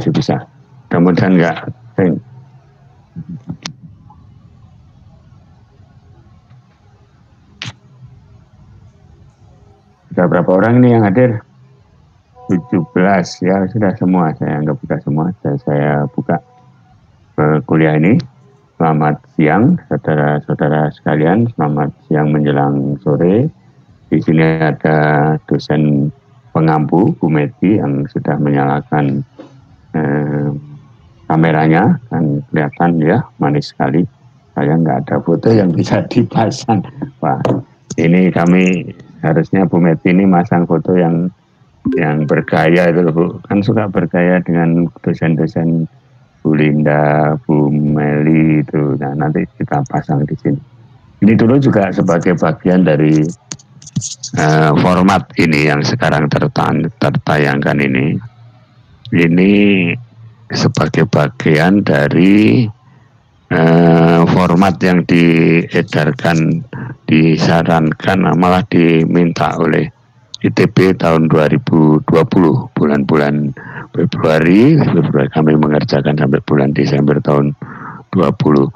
masih bisa. Mudah-mudahan enggak. Sudah berapa orang ini yang hadir? 17 ya, sudah semua. Saya anggap sudah semua. Saya buka kuliah ini. Selamat siang, saudara-saudara sekalian. Selamat siang menjelang sore. Di sini ada dosen pengampu, Bu Meti, yang sudah menyalakan kameranya. Kan kelihatan ya, manis sekali. Saya nggak ada foto yang bisa dipasang. Wah, ini kami harusnya Bu Meti ini masang foto yang bergaya itu loh, Bu. Kan suka bergaya dengan dosen-dosen Bu Linda, Bu Meli itu. Nah, nanti kita pasang di sini. Ini dulu juga sebagai bagian dari format ini yang sekarang tertayangkan ini. Ini sebagai bagian dari format yang diedarkan, disarankan, malah diminta oleh ITB tahun 2020, bulan-bulan Februari kami mengerjakan sampai bulan Desember tahun 20.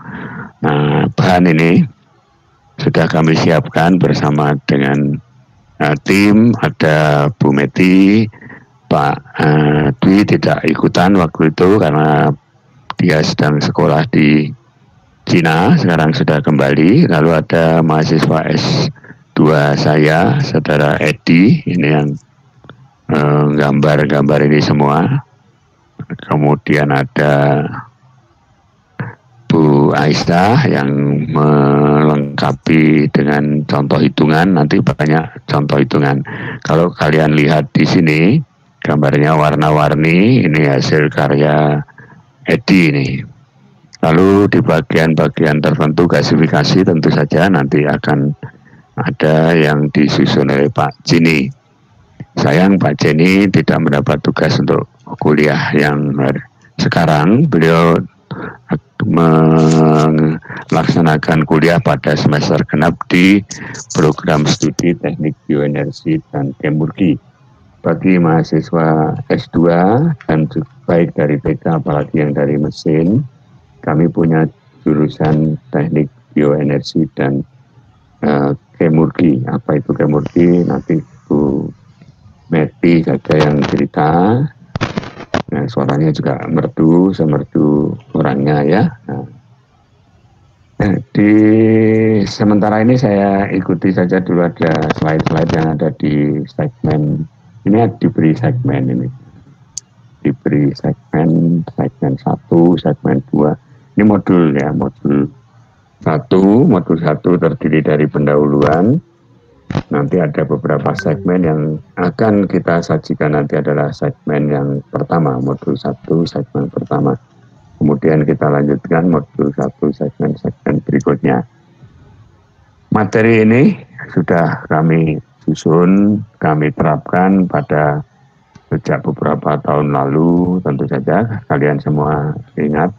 Nah, bahan ini sudah kami siapkan bersama dengan tim. Ada Bu Meti, Pak Dwi tidak ikutan waktu itu karena dia sedang sekolah di Cina, sekarang sudah kembali. Lalu ada mahasiswa S2 saya, saudara Edi, ini yang gambar-gambar ini semua. Kemudian ada Bu Aisyah yang melengkapi dengan contoh hitungan. Nanti banyak contoh hitungan. Kalau kalian lihat di sini, gambarnya warna-warni, ini hasil karya Edi ini. Lalu di bagian-bagian tertentu klasifikasi tentu saja nanti akan ada yang disusun oleh Pak Jini. Sayang Pak Jini tidak mendapat tugas untuk kuliah yang sekarang. Beliau melaksanakan kuliah pada semester genap di program studi teknik bioenergi dan kemurgi. Bagi mahasiswa S2 dan baik dari TK apalagi yang dari mesin, kami punya jurusan teknik bioenergi dan kemurgi. Apa itu kemurgi? Nanti Bu Meti saja yang cerita. Nah, suaranya juga merdu, semerdu orangnya ya. Nah, di sementara ini saya ikuti saja dulu, ada slide-slide yang ada di segmen. Ini diberi segmen ini. Diberi segmen 1, segmen 2. Ini modul ya, modul 1 terdiri dari pendahuluan. Nanti ada beberapa segmen yang akan kita sajikan, nanti adalah segmen yang pertama, modul 1, segmen pertama. Kemudian kita lanjutkan modul 1, segmen berikutnya. Materi ini sudah kami susun, kami terapkan pada sejak beberapa tahun lalu. Tentu saja kalian semua ingat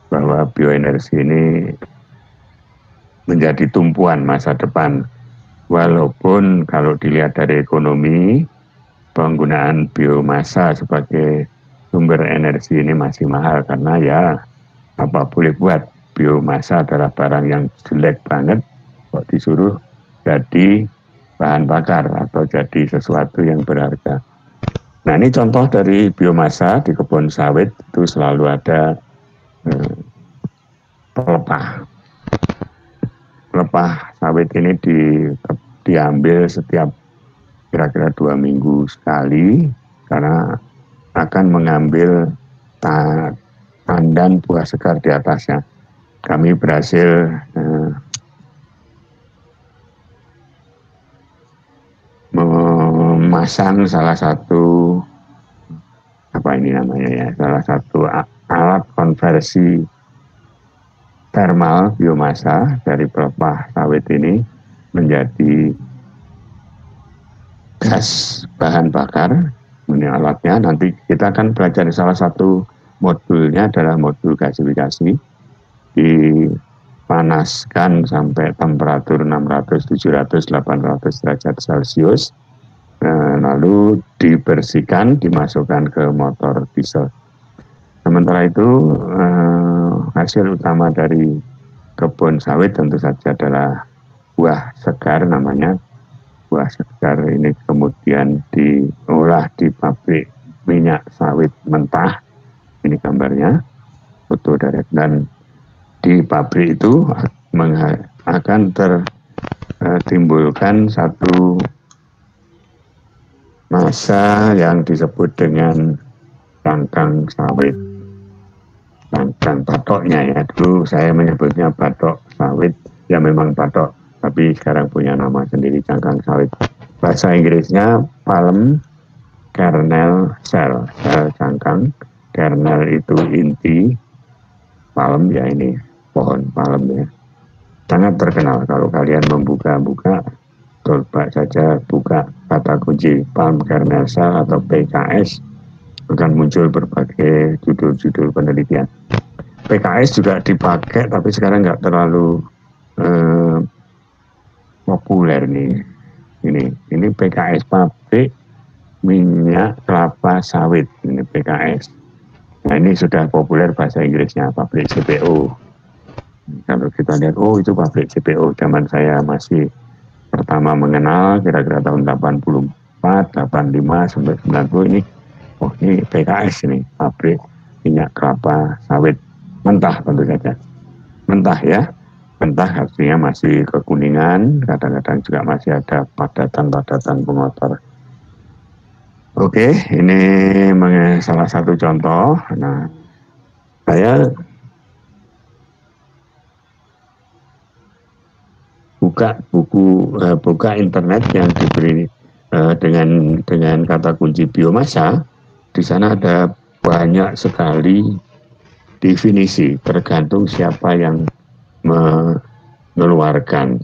bahwa bioenergi ini menjadi tumpuan masa depan. Walaupun kalau dilihat dari ekonomi, penggunaan biomasa sebagai sumber energi ini masih mahal, karena ya apa boleh buat, biomasa adalah barang yang jelek banget kok disuruh jadi bahan bakar atau jadi sesuatu yang berharga. Nah, ini contoh dari biomasa di kebun sawit itu selalu ada pelepah. Pelepah sawit ini diambil setiap kira-kira 2 minggu sekali, karena akan mengambil tandan buah segar di atasnya. Kami berhasil memasang salah satu salah satu alat konversi thermal biomasa dari pelepah sawit ini menjadi gas bahan bakar. Ini alatnya, nanti kita akan belajar salah satu modulnya adalah modul gasifikasi. Dipanaskan sampai temperatur 600, 700, 800 derajat Celcius. Lalu dibersihkan, dimasukkan ke motor diesel. Sementara itu hasil utama dari kebun sawit tentu saja adalah buah segar namanya. Buah segar ini kemudian diolah di pabrik minyak sawit mentah. Ini gambarnya, foto dari, dan di pabrik itu akan tertimbulkan satu massa yang disebut dengan cangkang sawit. Cangkang patoknya ya, dulu saya menyebutnya patok sawit, ya memang patok, tapi sekarang punya nama sendiri, cangkang sawit. Bahasa Inggrisnya palm kernel cell, sel cangkang, kernel itu inti, palm ya ini pohon palm ya. Sangat terkenal kalau kalian membuka-buka, coba saja buka kata kunci palm kernel cell atau PKS, akan muncul berbagai judul-judul penelitian. PKS juga dipakai, tapi sekarang nggak terlalu populer nih. Ini PKS, pabrik minyak kelapa sawit, ini PKS. Nah ini sudah populer bahasa Inggrisnya, pabrik CPO. Kalau kita lihat, oh itu pabrik CPO, zaman saya masih pertama mengenal, kira-kira tahun 84, 85, sampai 90 ini, oh ini PKS ini, pabrik minyak kelapa sawit mentah tentu saja. Mentah ya, mentah artinya masih kekuningan, kadang-kadang juga masih ada padatan-padatan pengotor. Oke, ini salah satu contoh. Nah, saya buka internet yang diberi dengan kata kunci biomasa. Di sana ada banyak sekali definisi, tergantung siapa yang mengeluarkan.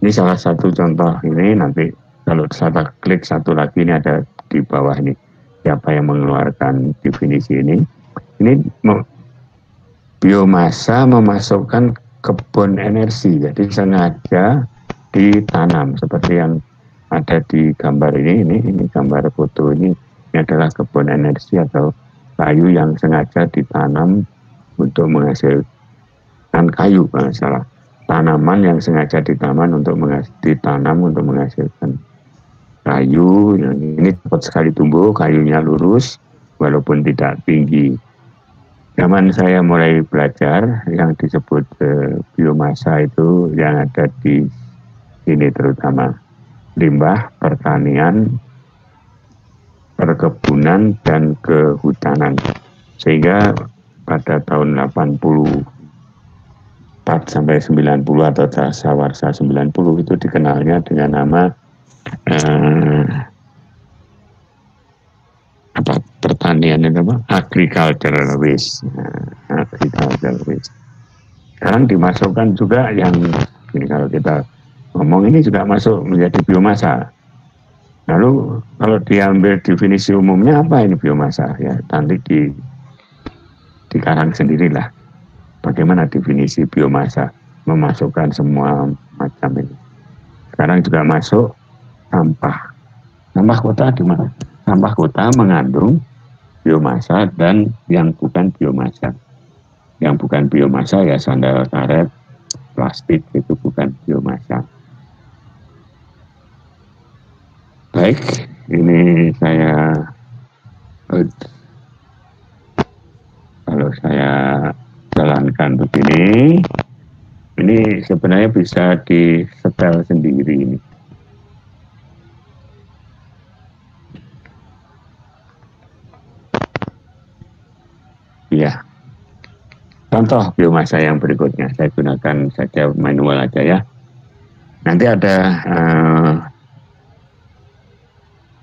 Ini salah satu contoh, ini nanti kalau saya klik satu lagi, ini ada di bawah ini siapa yang mengeluarkan definisi ini. Ini biomasa memasukkan kebun energi, jadi sengaja ditanam seperti yang ada di gambar ini gambar foto ini adalah kebun energi atau kayu yang sengaja ditanam untuk menghasilkan kayu, salah, tanaman yang sengaja ditanam untuk menghasilkan kayu. Yang ini cepat sekali tumbuh, kayunya lurus walaupun tidak tinggi. Zaman saya mulai belajar yang disebut biomasa itu yang ada di sini, terutama limbah, pertanian, perkebunan, dan kehutanan. Sehingga pada tahun 84 sampai 90 atau dasawarsa 90 itu dikenalnya dengan nama pertanian itu apa? Agricultural waste. Agricultural waste. Sekarang dimasukkan juga yang ini, kalau kita ngomong ini juga masuk menjadi biomasa. Lalu kalau diambil definisi umumnya apa ini biomasa ya, nanti dikarang sendirilah bagaimana definisi biomasa, memasukkan semua macam ini. Sekarang juga masuk sampah kota, di mana sampah kota mengandung biomasa dan yang bukan biomasa. Yang bukan biomasa ya sandal karet, plastik, itu bukan biomasa. Baik, ini saya kalau saya jalankan begini, ini sebenarnya bisa di-setel sendiri ini. Ya, contoh biomasa yang berikutnya, saya gunakan saja manual aja ya. Nanti ada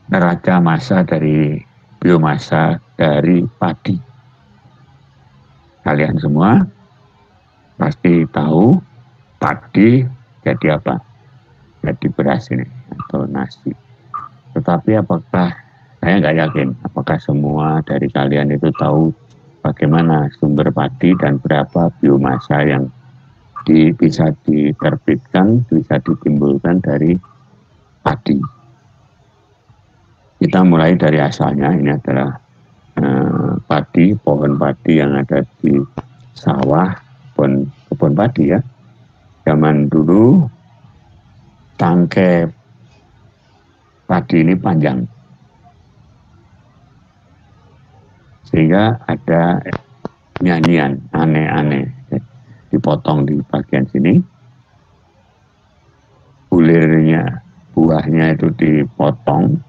neraca massa dari biomasa dari padi. Kalian semua pasti tahu padi jadi apa? Jadi beras ini atau nasi. Tetapi apakah, saya nggak yakin, apakah semua dari kalian itu tahu bagaimana sumber padi dan berapa biomasa yang bisa diterbitkan, bisa ditimbulkan dari padi. Kita mulai dari asalnya, ini adalah padi, pohon padi yang ada di sawah, kebun padi ya. Zaman dulu tangkai padi ini panjang, sehingga ada nyanyian aneh-aneh, dipotong di bagian sini, bulirnya, buahnya itu dipotong.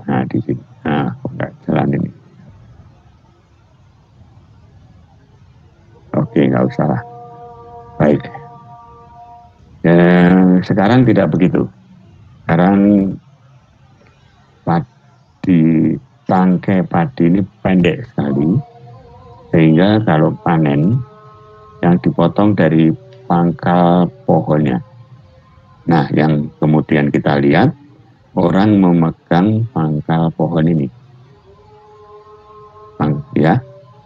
Nah di sini, nah jalan ini. Oke, nggak usah lah. Baik. Sekarang tidak begitu. Sekarang padi, tangkai padi ini pendek sekali, sehingga kalau panen yang dipotong dari pangkal pohonnya. Nah, yang kemudian kita lihat orang memegang pangkal pohon ini, ya,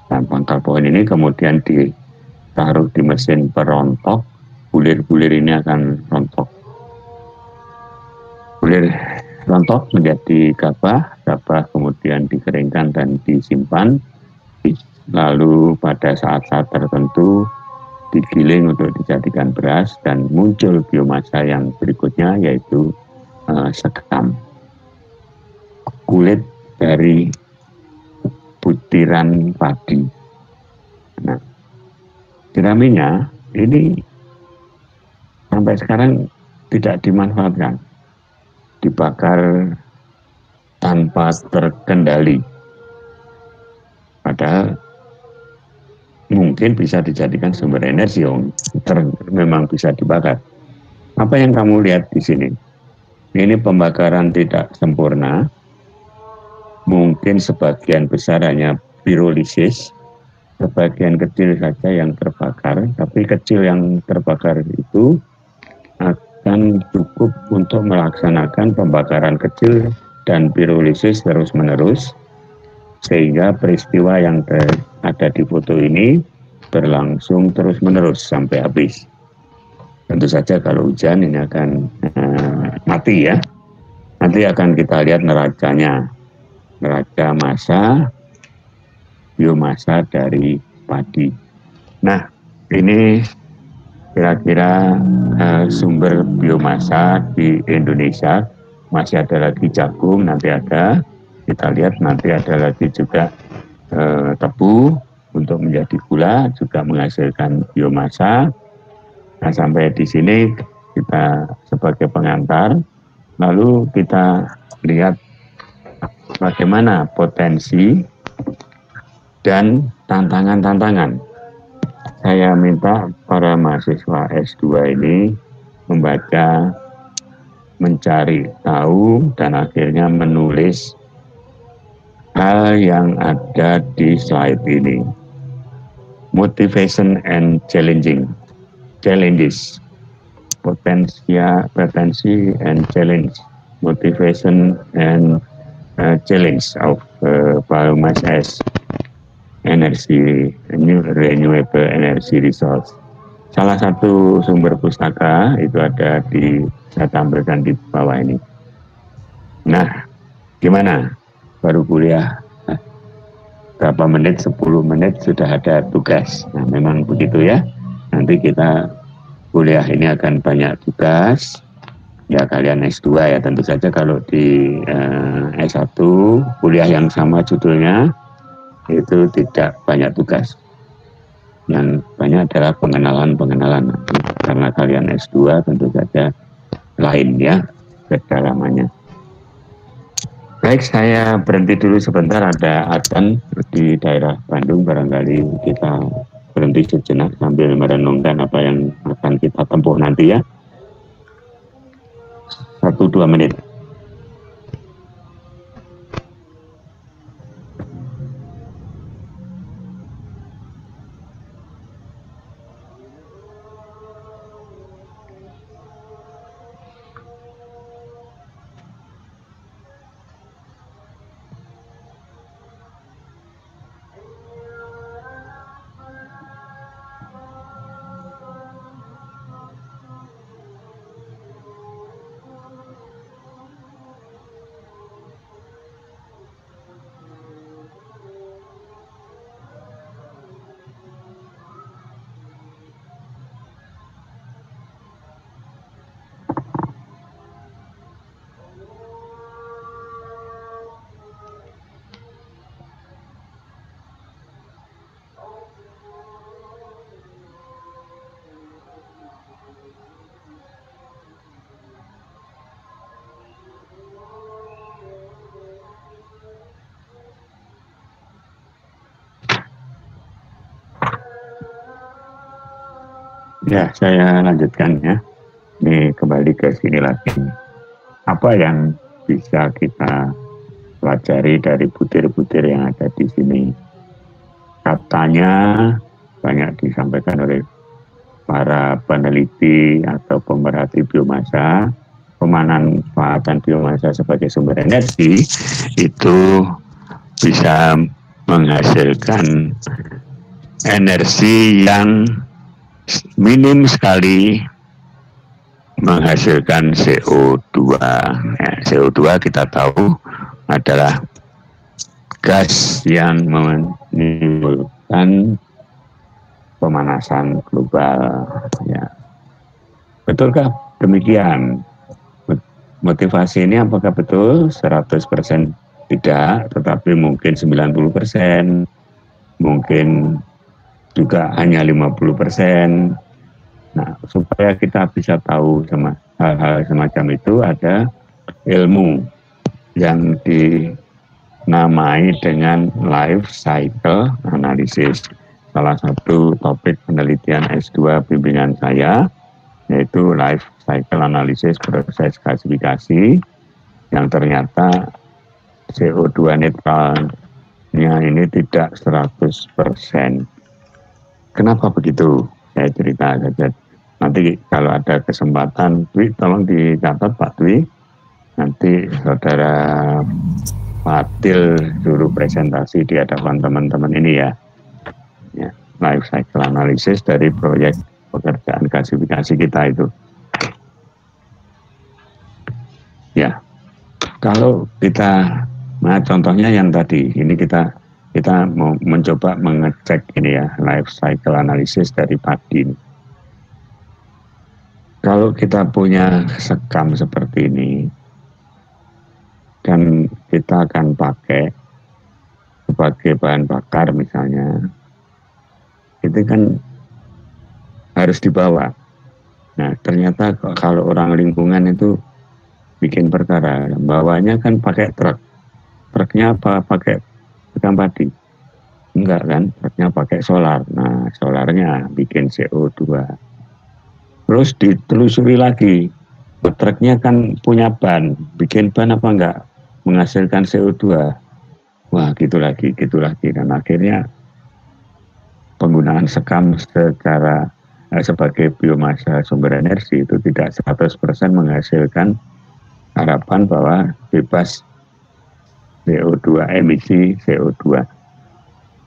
dan pangkal pohon ini kemudian ditaruh di mesin perontok. Bulir-bulir ini akan rontok. Bulir rontok menjadi gabah, gabah kemudian dikeringkan dan disimpan, lalu pada saat-saat tertentu digiling untuk dijadikan beras, dan muncul biomasa yang berikutnya yaitu sekam, kulit dari butiran padi. Nah, jeraminya ini sampai sekarang tidak dimanfaatkan, dibakar tanpa terkendali, padahal mungkin bisa dijadikan sumber energi, memang bisa dibakar. Apa yang kamu lihat di sini? Ini pembakaran tidak sempurna, mungkin sebagian besar hanya pirolisis, sebagian kecil saja yang terbakar, tapi kecil yang terbakar itu akan cukup untuk melaksanakan pembakaran kecil dan pirolisis terus-menerus, sehingga peristiwa yang ada di foto ini berlangsung terus-menerus sampai habis. Tentu saja kalau hujan ini akan mati ya. Nanti akan kita lihat neracanya, neraca massa, biomasa dari padi. Nah, ini kira-kira sumber biomasa di Indonesia. Masih ada lagi jagung, nanti ada, kita lihat nanti ada lagi juga tebu untuk menjadi gula, juga menghasilkan biomasa. Nah, sampai di sini kita sebagai pengantar, lalu kita lihat bagaimana potensi dan tantangan-tantangan. Saya minta para mahasiswa S2 ini membaca, mencari tahu, dan akhirnya menulis hal yang ada di slide ini. Motivation and challenges. Potensi and challenge. Motivation and challenge of biomass as energy, renewable energy resource. Salah satu sumber pustaka itu ada saya tampilkan di bawah ini. Nah, gimana? Baru kuliah berapa menit, 10 menit sudah ada tugas. Nah, memang begitu ya. Nanti kita kuliah ini akan banyak tugas. Ya, kalian S2 ya, tentu saja kalau di S1 kuliah yang sama judulnya itu tidak banyak tugas. Yang banyak adalah pengenalan. Karena kalian S2 tentu saja lain ya kedalamannya. Baik, saya berhenti dulu sebentar, ada adzan di daerah Bandung, barangkali kita berhenti sejenak sambil merenungkan apa yang akan kita tempuh nanti ya. 1-2 menit. Ya, saya lanjutkan ya. Ini kembali ke sini lagi. Apa yang bisa kita pelajari dari butir-butir yang ada di sini? Katanya banyak disampaikan oleh para peneliti atau pemerhati biomasa, pemanfaatan biomasa sebagai sumber energi itu bisa menghasilkan energi yang minim sekali menghasilkan CO2. Ya, CO2 kita tahu adalah gas yang menimbulkan pemanasan global. Ya. Betulkah demikian? Motivasi ini apakah betul 100% tidak, tetapi mungkin 90%, mungkin juga hanya 50%. Nah, supaya kita bisa tahu hal-hal semacam itu, ada ilmu yang dinamai dengan life cycle analysis. Salah satu topik penelitian S2 bimbingan saya, yaitu life cycle analysis proses gasifikasi, yang ternyata CO2 netralnya ini tidak 100%. Kenapa begitu? Saya cerita saja. Nanti kalau ada kesempatan, Dwi, tolong dicatat Pak Dwi. Nanti saudara Fatil suruh presentasi di hadapan teman-teman ini ya. Ya, life cycle analysis dari proyek pekerjaan gasifikasi kita itu. Ya, kalau kita, nah contohnya yang tadi, ini kita mau mencoba mengecek ini ya, life cycle analysis dari padi. Kalau kita punya sekam seperti ini, dan kita akan pakai sebagai bahan bakar misalnya, itu kan harus dibawa. Nah, ternyata kalau orang lingkungan itu bikin perkara, bawanya kan pakai truk. Truknya apa? Pakai sekam padi? Enggak kan, truknya pakai solar. Nah, solarnya bikin CO2. Terus ditelusuri lagi, truknya kan punya ban, bikin ban apa enggak? Menghasilkan CO2. Wah, gitu lagi. Dan akhirnya penggunaan sekam sebagai biomasa sumber energi itu tidak 100% menghasilkan harapan bahwa bebas CO2, emisi CO2.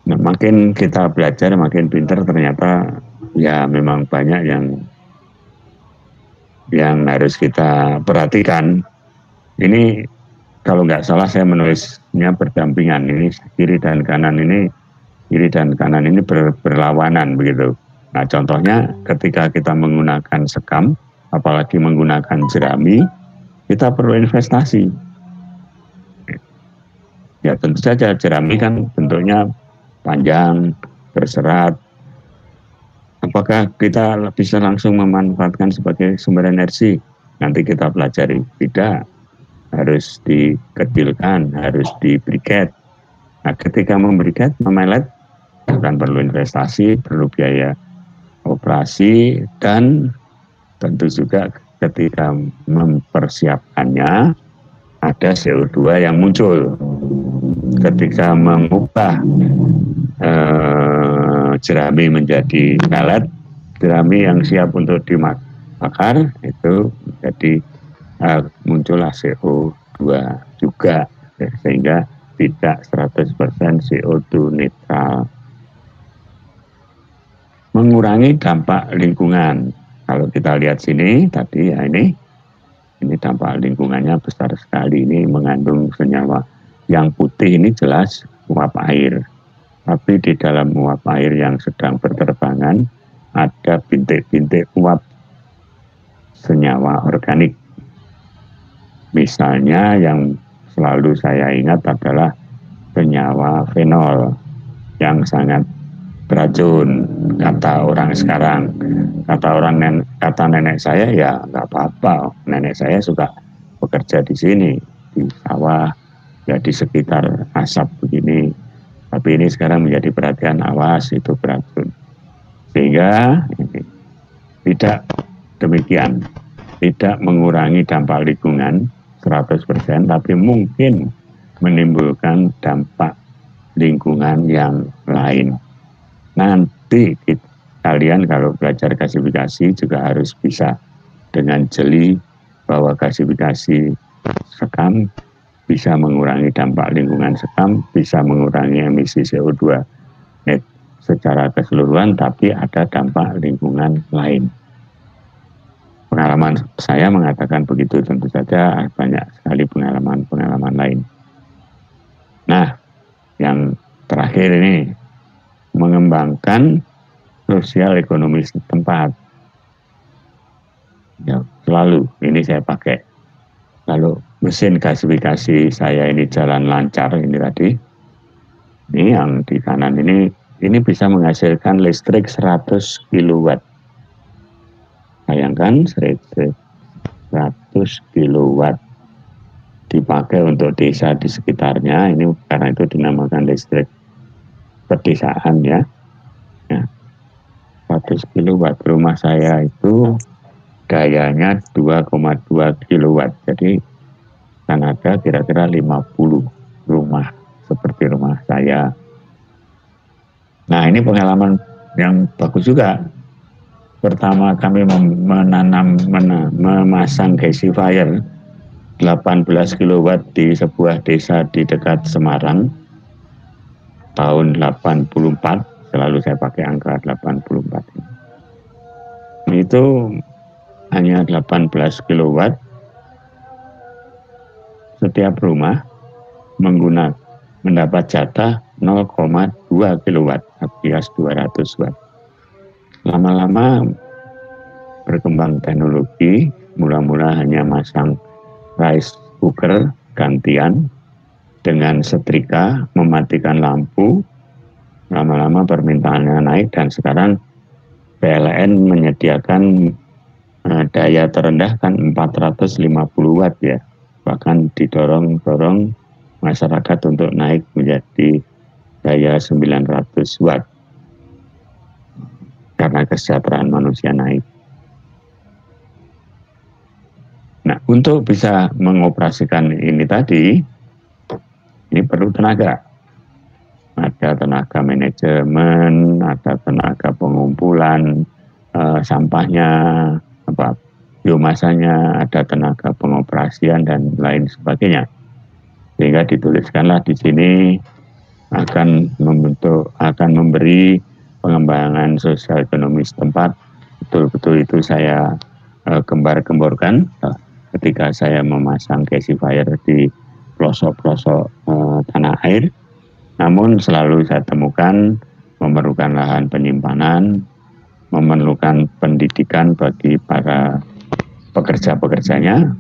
Nah, makin kita belajar, makin pintar, ternyata ya memang banyak yang harus kita perhatikan. Ini kalau nggak salah saya menulisnya berdampingan, ini kiri dan kanan ini berlawanan begitu. Nah, contohnya ketika kita menggunakan sekam, apalagi menggunakan jerami, kita perlu investasi. Ya tentu saja jerami kan bentuknya panjang, berserat. Apakah kita bisa langsung memanfaatkan sebagai sumber energi? Nanti kita pelajari. Tidak, harus dikecilkan, harus di-briquette. Nah, ketika memberiket, memelet, akan perlu investasi, perlu biaya operasi, dan tentu juga ketika mempersiapkannya, ada CO2 yang muncul. Ketika mengubah jerami menjadi pelet, jerami yang siap untuk dibakar, itu jadi muncullah CO2 juga, sehingga tidak 100% CO2 netral. Mengurangi dampak lingkungan. Kalau kita lihat sini tadi ya, ini dampak lingkungannya besar sekali. Ini mengandung senyawa. Yang putih ini jelas uap air. Tapi di dalam uap air yang sedang berterbangan ada bintik-bintik uap senyawa organik. Misalnya yang selalu saya ingat adalah senyawa fenol yang sangat beracun, kata orang sekarang. Kata nenek saya, ya nggak apa-apa. Nenek saya suka bekerja di sini, di sawah, ya di sekitar asap begini. Tapi ini sekarang menjadi perhatian, awas itu beracun. Sehingga Tidak demikian, tidak mengurangi dampak lingkungan 100%, tapi mungkin menimbulkan dampak lingkungan yang lain. Nanti kalian kalau belajar gasifikasi juga harus bisa dengan jeli bahwa gasifikasi sekam bisa mengurangi dampak lingkungan sekam, bisa mengurangi emisi CO2 net secara keseluruhan, tapi ada dampak lingkungan lain. Pengalaman saya mengatakan begitu, tentu saja banyak sekali pengalaman-pengalaman lain. Nah, yang terakhir ini, mengembangkan sosial ekonomi setempat. Ya, selalu ini saya pakai. Kalau mesin gasifikasi saya ini jalan lancar ini tadi, ini yang di kanan ini bisa menghasilkan listrik 100 kW. Bayangkan 100 kW dipakai untuk desa di sekitarnya, ini karena itu dinamakan listrik pedesaan ya. 100 kW, rumah saya itu dayanya 2,2 kW, jadi kan ada kira-kira 50 rumah seperti rumah saya. Nah, ini pengalaman yang bagus juga. Pertama kami memasang gasifier 18 kW di sebuah desa di dekat Semarang tahun 84, selalu saya pakai angka 84 ini. Itu hanya 18 kW, setiap rumah mendapat jatah 0,2 kW alias 200 watt. Lama-lama berkembang teknologi, mula-mula hanya masang rice cooker gantian dengan setrika, mematikan lampu. Lama-lama permintaannya naik dan sekarang PLN menyediakan daya terendah kan 450 watt ya. Bahkan didorong-dorong masyarakat untuk naik menjadi daya 900 watt. Karena kesejahteraan manusia naik. Nah, untuk bisa mengoperasikan ini tadi, ini perlu tenaga. Ada tenaga manajemen, ada tenaga pengumpulan sampahnya, biomasanya, ada tenaga pengoperasian dan lain sebagainya. Sehingga dituliskanlah di sini akan memberi pengembangan sosial ekonomi setempat. Betul-betul itu saya gembar-gemborkan ketika saya memasang gasifier di pelosok-pelosok tanah air. Namun selalu saya temukan memerlukan lahan penyimpanan, memerlukan pendidikan bagi para pekerja-pekerjanya,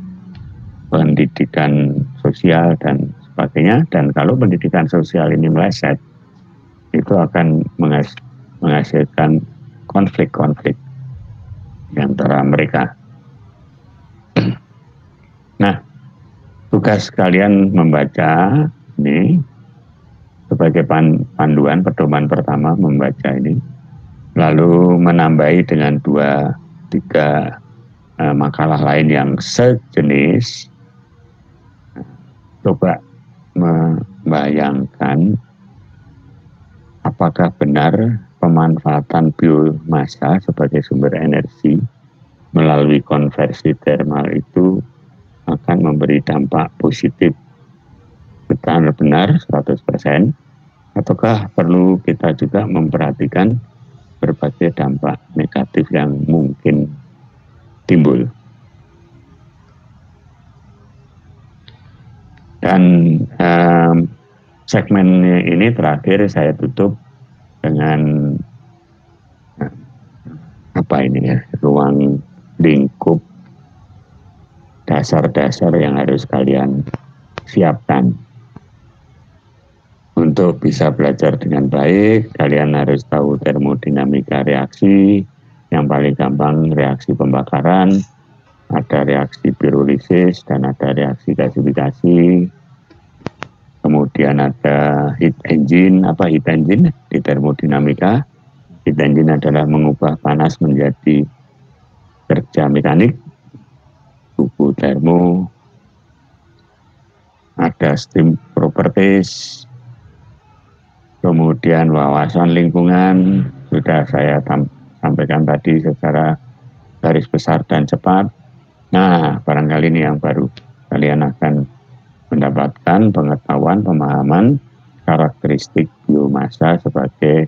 pendidikan sosial dan sebagainya. Dan kalau pendidikan sosial ini meleset, itu akan menghasilkan konflik-konflik di antara mereka. Nah, tugas kalian membaca ini sebagai panduan pedoman pertama, membaca ini, lalu menambahi dengan 2-3 makalah lain yang sejenis. Coba membayangkan apakah benar pemanfaatan biomasa sebagai sumber energi melalui konversi thermal itu akan memberi dampak positif benar-benar 100%, ataukah perlu kita juga memperhatikan berbagai dampak negatif yang mungkin timbul. Dan segmen ini terakhir saya tutup dengan ruang lingkup dasar-dasar yang harus kalian siapkan. Untuk bisa belajar dengan baik, kalian harus tahu termodinamika reaksi. Yang paling gampang reaksi pembakaran, ada reaksi pirolisis dan ada reaksi gasifikasi. Kemudian ada heat engine. Apa heat engine di termodinamika? Heat engine adalah mengubah panas menjadi kerja mekanik, buku termo, ada STEM properties, kemudian wawasan lingkungan sudah saya sampaikan tadi secara garis besar dan cepat. Nah, barangkali ini yang baru. Kalian akan mendapatkan pengetahuan, pemahaman, karakteristik biomasa sebagai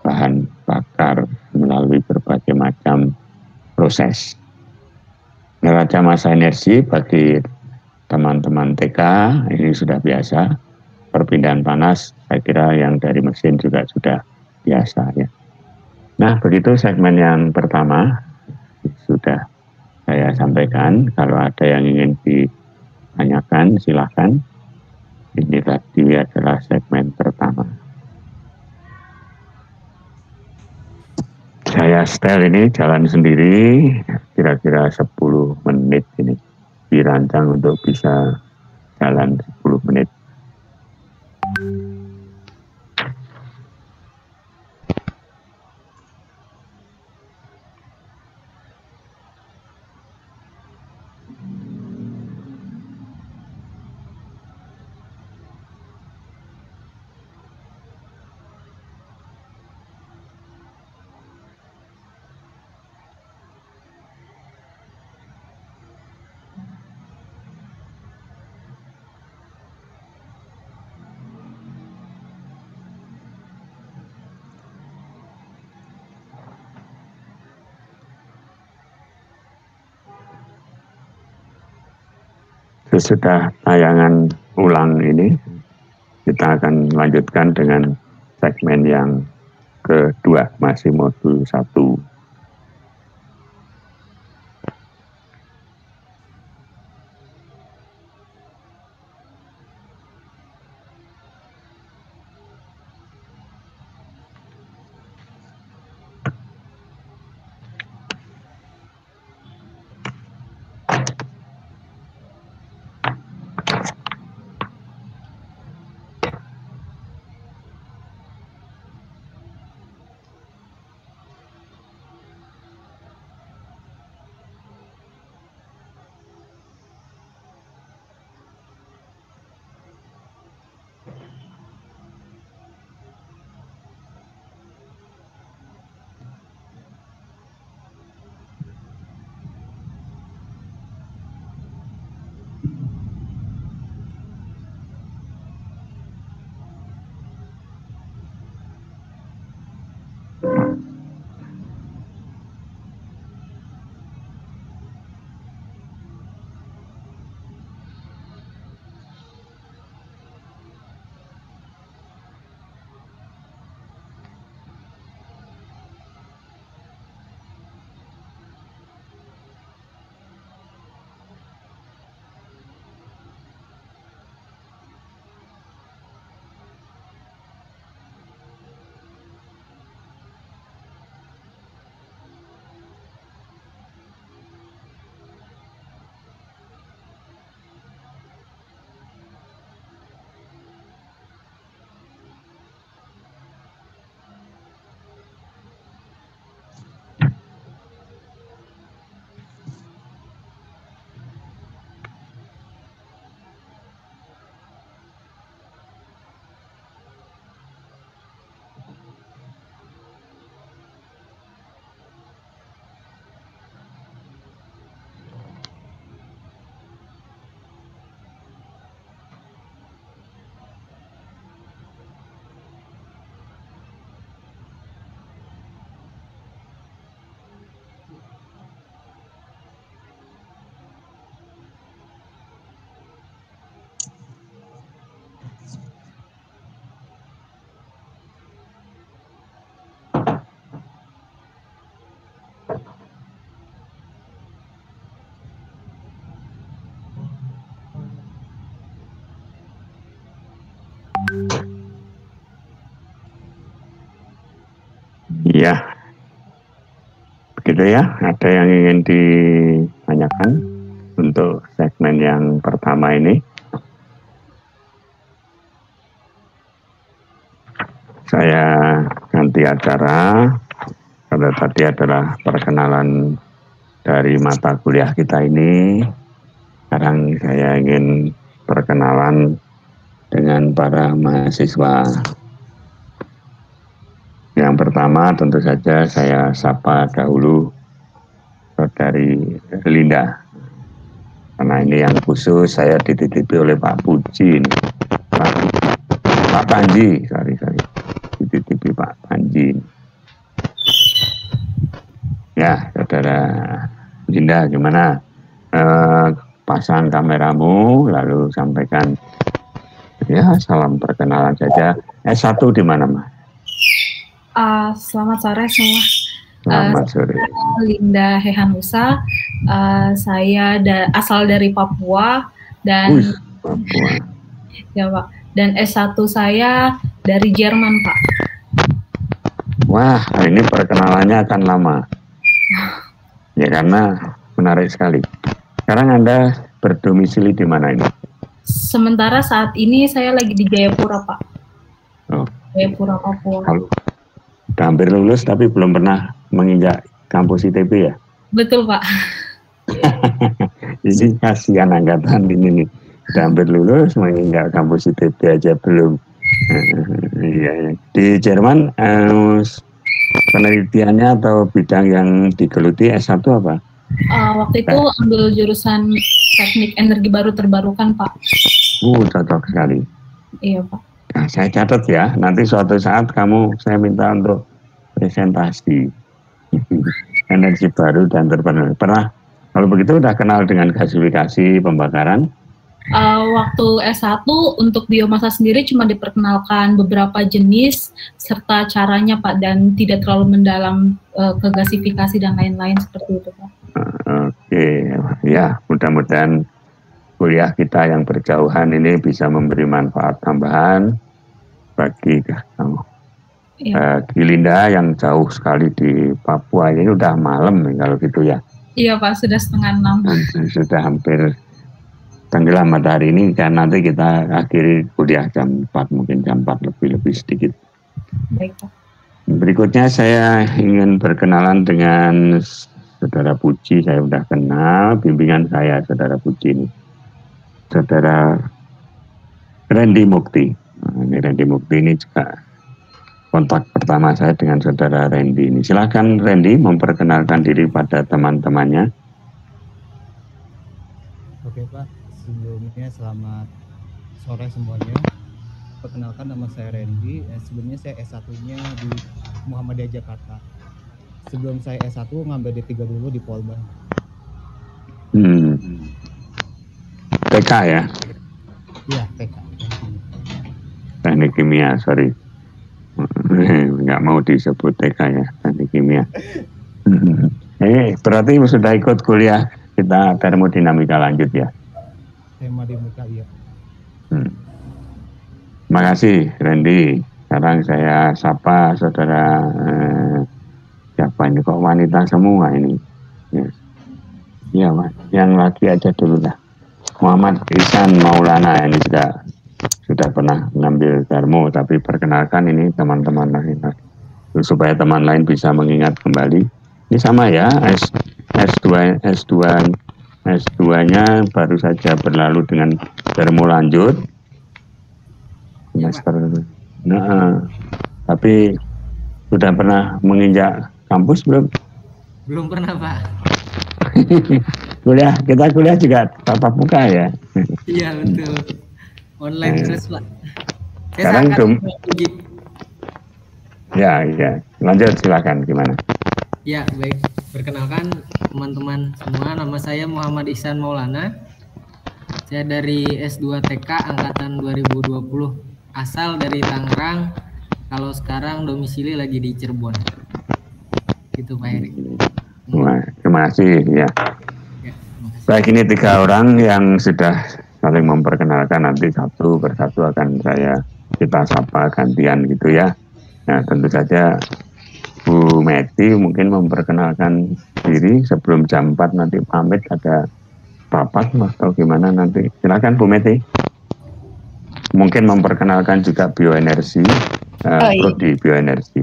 bahan bakar melalui berbagai macam proses. Neraca massa energi bagi teman-teman TK ini sudah biasa. Perpindahan panas, saya kira yang dari mesin juga sudah biasa ya. Nah, begitu segmen yang pertama sudah saya sampaikan. Kalau ada yang ingin ditanyakan, silahkan. Ini tadi adalah segmen pertama. Saya setel ini jalan sendiri, kira-kira 10 menit ini. Dirancang untuk bisa jalan 10 menit. Sesudah tayangan ulang ini, kita akan melanjutkan dengan segmen yang kedua, masih modul 1. Ya, begitu ya. Ada yang ingin ditanyakan untuk segmen yang pertama ini? Saya ganti acara. Kalau tadi adalah perkenalan dari mata kuliah kita ini. Sekarang saya ingin perkenalan dengan para mahasiswa. Yang pertama tentu saja saya sapa dahulu Saudari Linda. Karena ini yang khusus saya dititipi oleh Pak Puji ini. Pak Panji, sorry. Dititipi Pak Panji. Ya, Saudara Linda, gimana? Pasang kameramu, lalu sampaikan ya salam perkenalan saja. S1 di mana, Mas? Selamat sore semua. Selamat sore. Linda Hehanusa. Saya asal dari Papua dan Papua. Ya, Pak. Dan S1 saya dari Jerman, Pak. Wah, ini perkenalannya akan lama. Ya, karena menarik sekali. Sekarang Anda berdomisili di mana ini? Sementara saat ini saya lagi di Jayapura, Pak. Oh. Jayapura, Papua. Udah hampir lulus tapi belum pernah menginjak kampus ITB ya? Betul, Pak. Ini kasihan angkatan ini nih. Udah hampir lulus menginjak kampus ITB aja belum. Iya. Di Jerman penelitiannya atau bidang yang digeluti S1 apa? Waktu itu ambil jurusan teknik energi baru terbarukan, Pak. Cocok sekali. Iya, Pak. Nah, saya catat ya, nanti suatu saat saya minta untuk presentasi energi baru dan terbarukan. Pernah, kalau begitu udah kenal dengan gasifikasi pembakaran? Waktu S1 untuk biomasa sendiri cuma diperkenalkan beberapa jenis serta caranya, Pak, dan tidak terlalu mendalam ke gasifikasi dan lain-lain seperti itu, Pak. Oke, ya mudah-mudahan kuliah kita yang berjauhan ini bisa memberi manfaat tambahan bagi Linda yang jauh sekali di Papua. Ini udah malam nih kalau gitu ya? Iya, Pak, sudah 5:30. Sudah hampir tenggelam matahari ini, kan nanti kita akhiri kuliah jam 4, mungkin jam 4 lebih sedikit. Baik, Pak. Berikutnya saya ingin berkenalan dengan Saudara Puji. Saya sudah kenal, bimbingan saya Saudara Puji ini. Saudara Randy Mukti. Nah, ini Randy Mukti ini juga kontak pertama saya dengan Saudara Randy ini. Silakan Randy memperkenalkan diri pada teman-temannya. Oke, Pak, sebelumnya selamat sore semuanya. Perkenalkan, nama saya Randy. Sebelumnya saya S1-nya di Muhammadiyah Jakarta. Sebelum saya S1 ngambil D3 dulu di Polban. TK ya? Iya, TK. Teknik kimia, sorry. Nggak mau disebut TK ya, teknik kimia. Berarti sudah ikut kuliah kita termodinamika lanjut ya? Termodinamika, iya. Terima kasih Randy. Sekarang saya sapa saudara siapa ini, kok wanita semua ini? Ya, Mas. Yang laki aja dulu lah. Muhammad Ihsan Maulana ini sudah pernah mengambil termo, tapi perkenalkan ini teman-teman lain supaya teman lain bisa mengingat kembali. Ini sama ya, S2-nya baru saja berlalu dengan termo lanjut semester. Nah, tapi sudah pernah menginjak kampus belum? Belum pernah, Pak. Kita kuliah juga tatap muka ya? Iya, betul. Online terus, Pak. Sekarang ya, lanjut silakan, gimana? Ya, baik. Perkenalkan teman-teman semua, nama saya Muhammad Ihsan Maulana. Saya dari S2 TK angkatan 2020, asal dari Tangerang. Kalau sekarang domisili lagi di Cirebon. Gitu, Pak Erik. Terima kasih ya. Baik, ini 3 orang yang sudah saling memperkenalkan, nanti satu persatu akan kita sapa gantian gitu ya. Nah, tentu saja Bu Meti mungkin memperkenalkan diri sebelum jam 4 nanti pamit, ada rapat atau gimana nanti. Silakan Bu Meti. Mungkin memperkenalkan juga bioenergi, prodi bioenergi.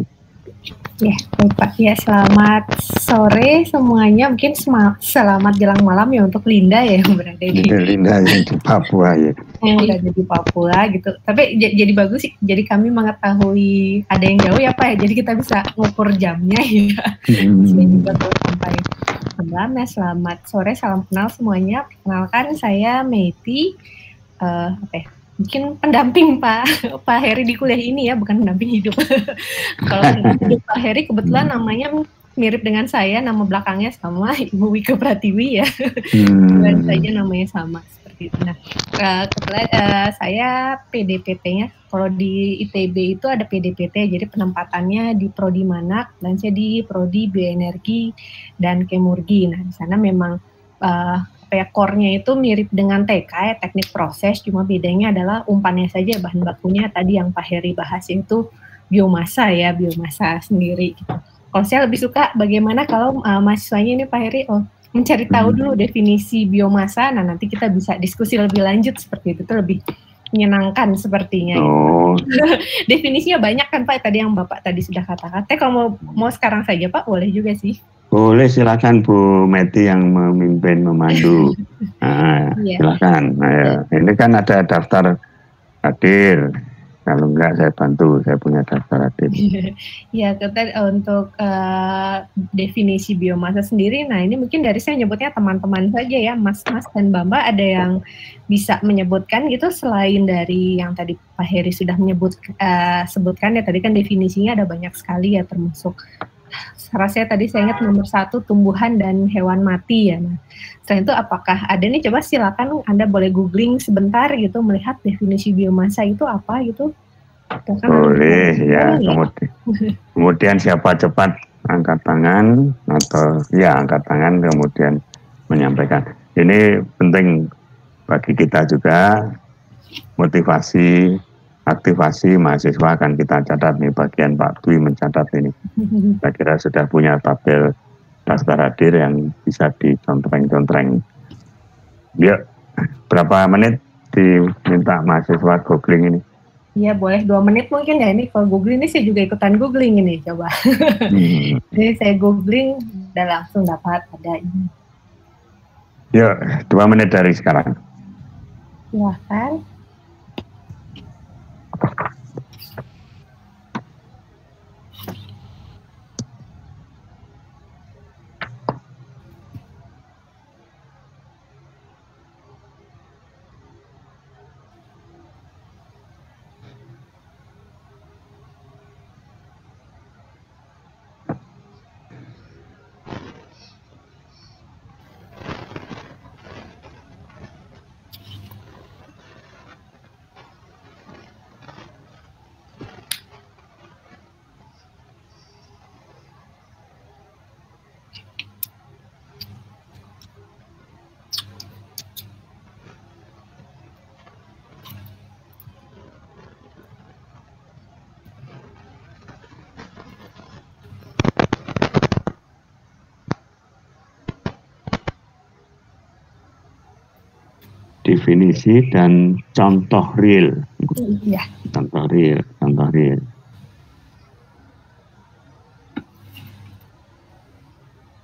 Ya, baik Pak. Ya, selamat sore semuanya. Mungkin selamat jelang malam ya untuk Linda ya yang berada di Linda yang di Papua ya. Yang berada di Papua gitu. Tapi jadi bagus sih. Jadi kami mengetahui ada yang jauh ya Pak ya. Jadi kita bisa ngukur jamnya ya. Saya juga tuh sampai malam ya. Selamat sore, salam kenal semuanya. Perkenalkan saya Meiti. Mungkin pendamping Pak Heri di kuliah ini ya, bukan pendamping hidup. Kalau pendamping hidup Pak Heri kebetulan namanya mirip dengan saya, nama belakangnya sama Ibu Wika Pratiwi ya. Dan saja namanya sama seperti itu. Nah, kebetulan saya PDPT-nya kalau di ITB itu ada PDPT, jadi penempatannya di Prodi Manak dan saya di Prodi Bioenergi dan Kemurgi. Nah, di sana memang core-nya itu mirip dengan TK ya, teknik proses, cuma bedanya adalah umpannya saja, bahan bakunya tadi yang Pak Heri bahas itu biomasa ya, biomasa sendiri gitu. Kalau saya lebih suka bagaimana kalau mahasiswanya ini Pak Heri mencari tahu dulu definisi biomasa, nah nanti kita bisa diskusi lebih lanjut seperti itu, lebih menyenangkan sepertinya. Definisinya banyak kan Pak, tadi yang Bapak tadi sudah katakan. Kalau mau sekarang saja Pak, boleh juga sih. Boleh, silakan Bu Meti yang memimpin, memandu. Nah, silakan. Nah, ini kan ada daftar hadir. Kalau enggak saya bantu, saya punya daftar hadir. Ya, untuk definisi biomasa sendiri, nah ini mungkin dari saya nyebutnya teman-teman saja ya, Mas-mas dan Mbak-mbak, ada yang bisa menyebutkan gitu selain dari yang tadi Pak Heri sudah sebutkan ya, tadi kan definisinya ada banyak sekali ya, termasuk rasanya tadi saya ingat nomor 1 tumbuhan dan hewan mati ya. Nah, selain itu apakah ada nih, coba silakan Anda boleh googling sebentar gitu melihat definisi biomasa itu apa gitu. Boleh ya. Kemudian siapa cepat angkat tangan atau ya angkat tangan kemudian menyampaikan. Ini penting bagi kita juga, motivasi, aktivasi mahasiswa akan kita catat nih, bagian Pak Dwi mencatat ini. Saya kira sudah punya tabel daftar hadir yang bisa dicontreng-contreng. Yuk, berapa menit diminta mahasiswa googling ini? Iya boleh 2 menit mungkin ya, ini kalau googling ini saya juga ikutan googling ini, coba. Jadi saya googling udah langsung dapat ada ini. Yuk, 2 menit dari sekarang. Silahkan. Definisi dan contoh real. Iya. Contoh real.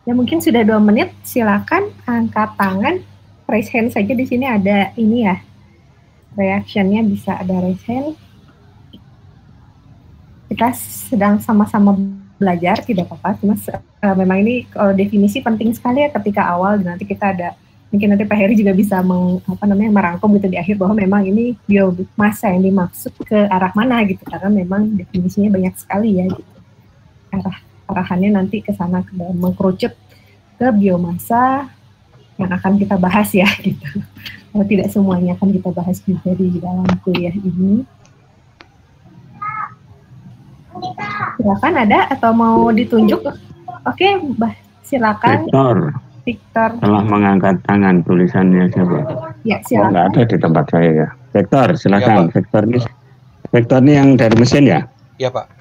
Ya mungkin sudah 2 menit, silakan angkat tangan, raise hand saja di sini ada ini ya, reactionnya bisa ada raise hand. Kita sedang sama-sama belajar, tidak apa-apa, cuma memang ini kalau definisi penting sekali ya ketika awal, nanti kita ada, mungkin nanti Pak Heri juga bisa merangkum gitu di akhir bahwa memang ini biomasa yang dimaksud ke arah mana gitu, karena memang definisinya banyak sekali ya gitu. Arahannya nanti ke sana, mengkerucut ke biomasa yang akan kita bahas ya gitu. Kalau tidak semuanya akan kita bahas juga di dalam kuliah ini. Silakan ada atau mau ditunjuk? Oke, silakan. Victor. Telah mengangkat tangan, tulisannya siapa? Ya, silakan. Nggak ada di tempat saya ya. Victor, silakan. Ya, Victor ini yang dari mesin ya? Iya, Pak.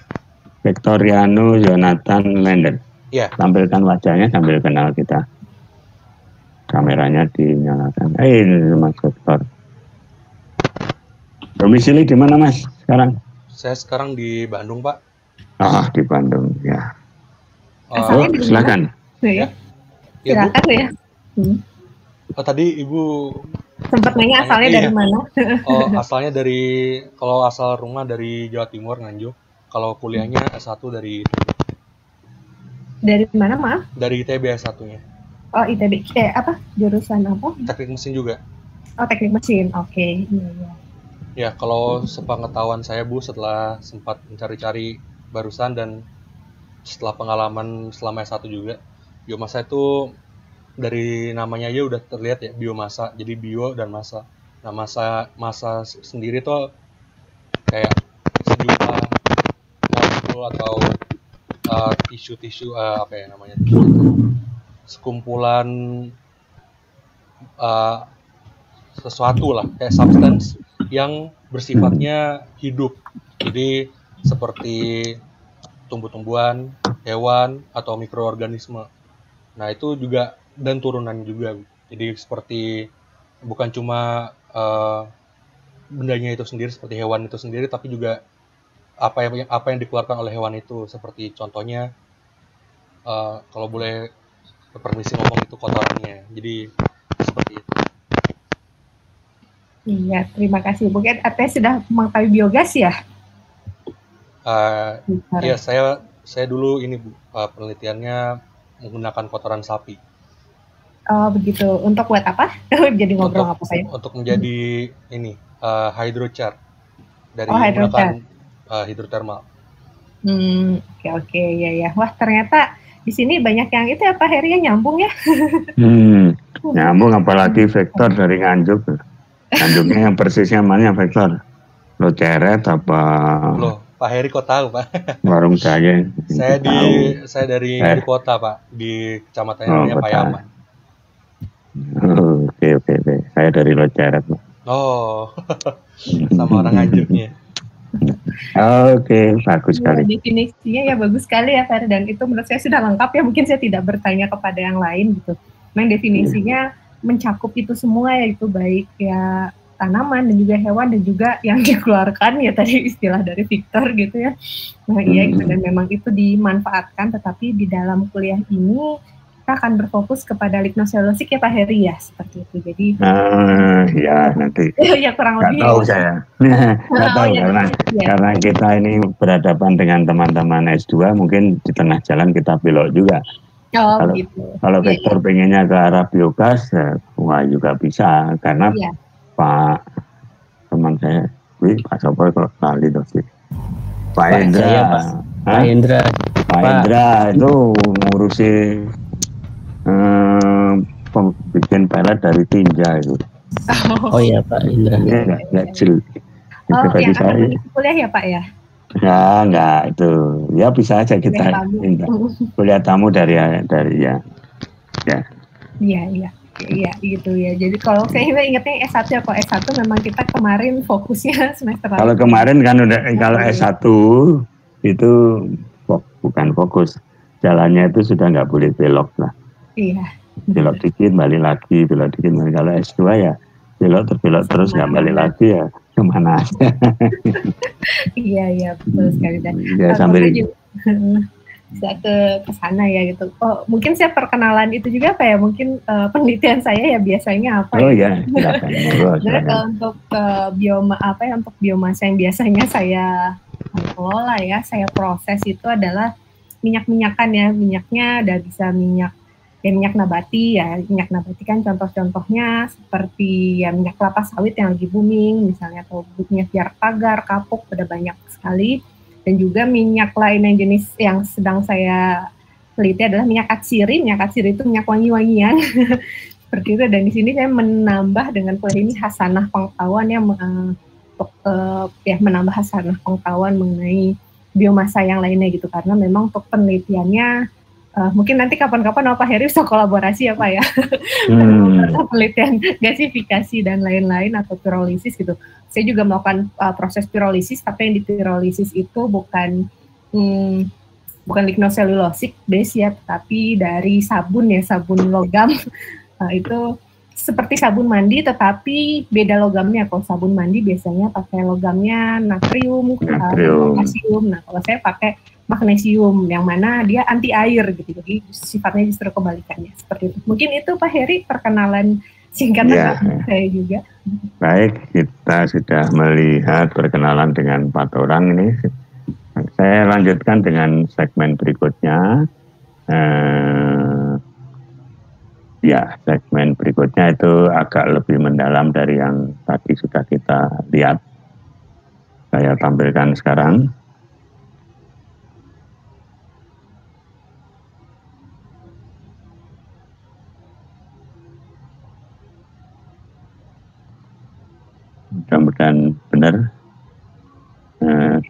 Victoriano Jonathan Lender. Iya. Tampilkan wajahnya sambil kenal kita. Kameranya dinyalakan. Ini Mas Victor. Domisili di mana Mas sekarang? Saya sekarang di Bandung, Pak. Ah, di Bandung ya. Asalnya dari mana? Silakan. Ya. Ya, Bu. Silakan ya. Tadi Ibu Sempat nanya asalnya iya. dari mana? Asalnya dari, kalau asal rumah dari Jawa Timur, Nganjuk. Kalau kuliahnya S1 dari Mana, maaf? dari ITB S1-nya. Oh, ITB. Apa? Jurusan apa? Teknik mesin juga. Oh, teknik mesin. Oke. Iya. Ya, kalau sepengetahuan saya, Bu, setelah sempat mencari-cari barusan dan setelah pengalaman selama S1 juga, biomasa itu dari namanya aja udah terlihat ya, biomasa. Jadi bio dan massa. Nah, massa sendiri tuh kayak sejumlah molekul atau tisu-tisu apa ya namanya? Sekumpulan sesuatu lah, kayak substance yang bersifatnya hidup. Jadi seperti tumbuh-tumbuhan, hewan, atau mikroorganisme. Nah, itu juga, dan turunan juga. Jadi seperti bukan cuma bendanya itu sendiri, seperti hewan itu sendiri, tapi juga apa yang dikeluarkan oleh hewan itu. Seperti contohnya, kalau boleh permisi ngomong, itu kotorannya. Jadi seperti itu. Iya, terima kasih. Mungkin artinya sudah mengetahui biogas ya? Iya, saya dulu ini, Bu, penelitiannya menggunakan kotoran sapi. Oh, begitu. Untuk buat apa? Jadi ngobrol apa saya? Untuk menjadi ini hydrochar dari hydrochar. menggunakan hidrotermal. Oke, ya. Wah, ternyata di sini banyak yang itu ya, Pak Heri, ya, nyambung ya. Nyambung, apalagi vektor dari Nganjuk. Nganjuknya yang persisnya mana vektor? Loceret apa? Loh, Pak Heri kok tahu, Pak? Warung saya. Saya dari kota, Pak, di kecamatannya namanya Payaman. Oke. Saya dari Loceret. Oh, sama orang Nganjuknya. Oke, bagus sekali. Definisinya ya bagus sekali ya, Fer, dan itu menurut saya sudah lengkap ya. Mungkin saya tidak bertanya kepada yang lain gitu. Memang definisinya mencakup itu semua, yaitu baik ya tanaman dan juga hewan dan juga yang dikeluarkan ya tadi istilah dari Victor gitu ya. Nah iya itu, dan memang itu dimanfaatkan, tetapi di dalam kuliah ini kita akan berfokus kepada lignoselulosik ya Pak Heri ya, seperti itu. Jadi ya nanti ya kurang lebih tahu saya nggak tahu karena kita ini berhadapan dengan teman-teman S2, mungkin di tengah jalan kita belok juga. Kalau Victor pengennya ke arah biogas, wah juga bisa, karena Pak teman saya, Pak Sopo kok kali tuh sih, Pak Hendra itu ngurusi bikin pelet dari tinja itu. Oh iya Pak Indra. Nggak jel. Yang akan kuliah ya Pak ya? Ya enggak itu. Ya bisa aja kita minta kuliah tamu dari ya. Iya gitu ya. Jadi kalau saya ingatnya S1 ya, kok S1 memang kita kemarin fokusnya semester lalu. Kalau kemarin kan udah kalau S1 itu bukan fokus. Jalannya itu sudah nggak boleh belok lah. Iya. Belok dikit balik lagi, belok dikit balik. Kalau S2 ya belok terus nggak balik lagi ya kemana aja. Iya betul sekali, dan ya, sambil bisa ke sana ya gitu. Oh mungkin saya perkenalan itu juga apa ya, mungkin penelitian saya ya biasanya apa? Oh ya, silakan. Untuk untuk biomasa yang biasanya saya kelola ya, saya proses itu adalah minyak-minyakan ya. Minyaknya ada bisa minyak nabati ya. Minyak nabati kan contoh-contohnya seperti ya minyak kelapa sawit yang lagi booming misalnya, atau minyak jarak pagar, kapuk, udah banyak sekali. Dan juga minyak lain yang jenis yang sedang saya teliti adalah minyak atsiri. Minyak atsiri itu minyak wangi-wangian seperti itu. Dan di sini saya menambah dengan kuliah ini hasanah pengetahuan yang untuk menambah hasanah pengetahuan mengenai biomasa yang lainnya gitu, karena memang untuk penelitiannya mungkin nanti kapan-kapan Pak Heri bisa kolaborasi ya Pak ya. Penelitian gasifikasi dan lain-lain atau pirolisis gitu. Saya juga melakukan proses pirolisis, tapi yang di pirolisis itu bukan lignoselulosik base ya, tapi dari sabun ya, sabun logam. Itu seperti sabun mandi tetapi beda logamnya. Kalau sabun mandi biasanya pakai logamnya natrium, potasium. Nah kalau saya pakai magnesium, yang mana dia anti air gitu, jadi sifatnya justru kebalikannya seperti itu. Mungkin itu Pak Heri perkenalan singkat saya juga. Baik, kita sudah melihat perkenalan dengan 4 orang ini. Saya lanjutkan dengan segmen berikutnya. Segmen berikutnya itu agak lebih mendalam dari yang tadi sudah kita lihat. Saya tampilkan sekarang. Mudah-mudahan benar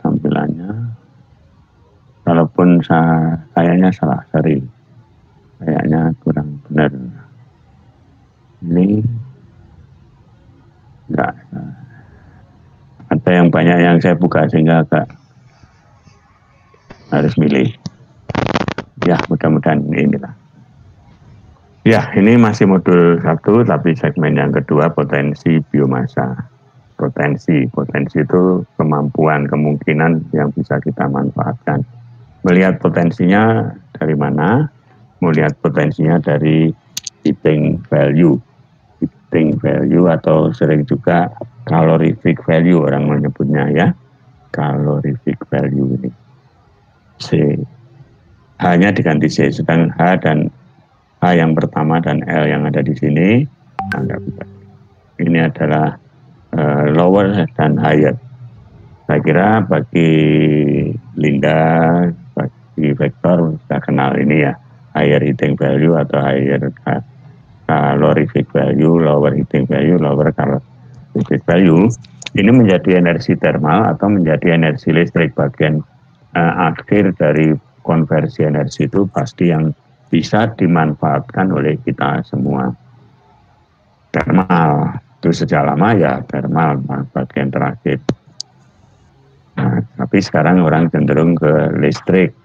tampilannya. Kalaupun kayaknya salah, sorry. Kayaknya kurang benar. Ini enggak. Ada yang banyak yang saya buka sehingga agak harus milih. Ya, mudah-mudahan inilah. Ya, ini masih modul 1, tapi segmen yang kedua, potensi biomasa. Potensi itu kemampuan, kemungkinan yang bisa kita manfaatkan. Melihat potensinya dari mana? Melihat potensinya dari eating value. Eating value atau sering juga calorific value orang menyebutnya ya. Calorific value ini. C. H-nya diganti C, sedang H dan H yang pertama dan L yang ada di sini. Ini adalah lower dan higher. Saya kira bagi Linda, bagi Vektor sudah kenal ini ya, higher eating value atau higher calorific value, lower eating value, lower calorific value. Ini menjadi energi thermal atau menjadi energi listrik. Bagian akhir dari konversi energi itu pasti yang bisa dimanfaatkan oleh kita semua. Thermal itu sejak lama ya, thermal bagian terakhir. Nah, tapi sekarang orang cenderung ke listrik,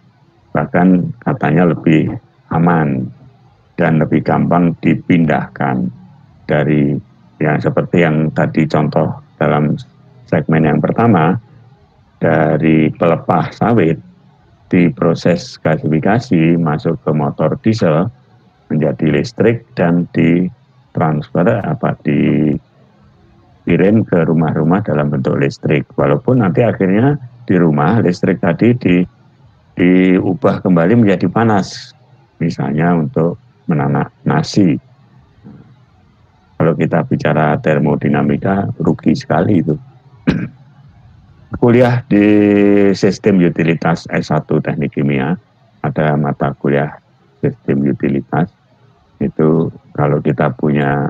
bahkan katanya lebih aman dan lebih gampang dipindahkan dari yang seperti yang tadi contoh dalam segmen yang pertama, dari pelepah sawit diproses gasifikasi masuk ke motor diesel menjadi listrik dan ditransfer dikirim ke rumah-rumah dalam bentuk listrik. Walaupun nanti akhirnya di rumah listrik tadi diubah kembali menjadi panas, misalnya untuk menanak nasi. Kalau kita bicara termodinamika, rugi sekali itu. Kuliah di sistem utilitas S1 teknik kimia, ada mata kuliah sistem utilitas. Itu kalau kita punya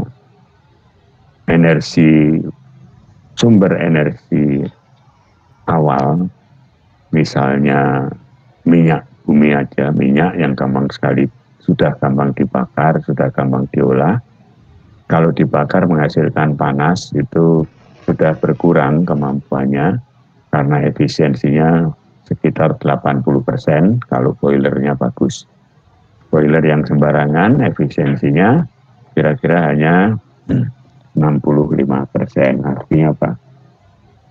sumber energi awal, misalnya minyak bumi aja, minyak yang gampang sekali, sudah gampang dibakar, sudah gampang diolah. Kalau dibakar menghasilkan panas, itu sudah berkurang kemampuannya, karena efisiensinya sekitar 80% kalau boilernya bagus. Boiler yang sembarangan efisiensinya kira-kira hanya 65%. Artinya apa?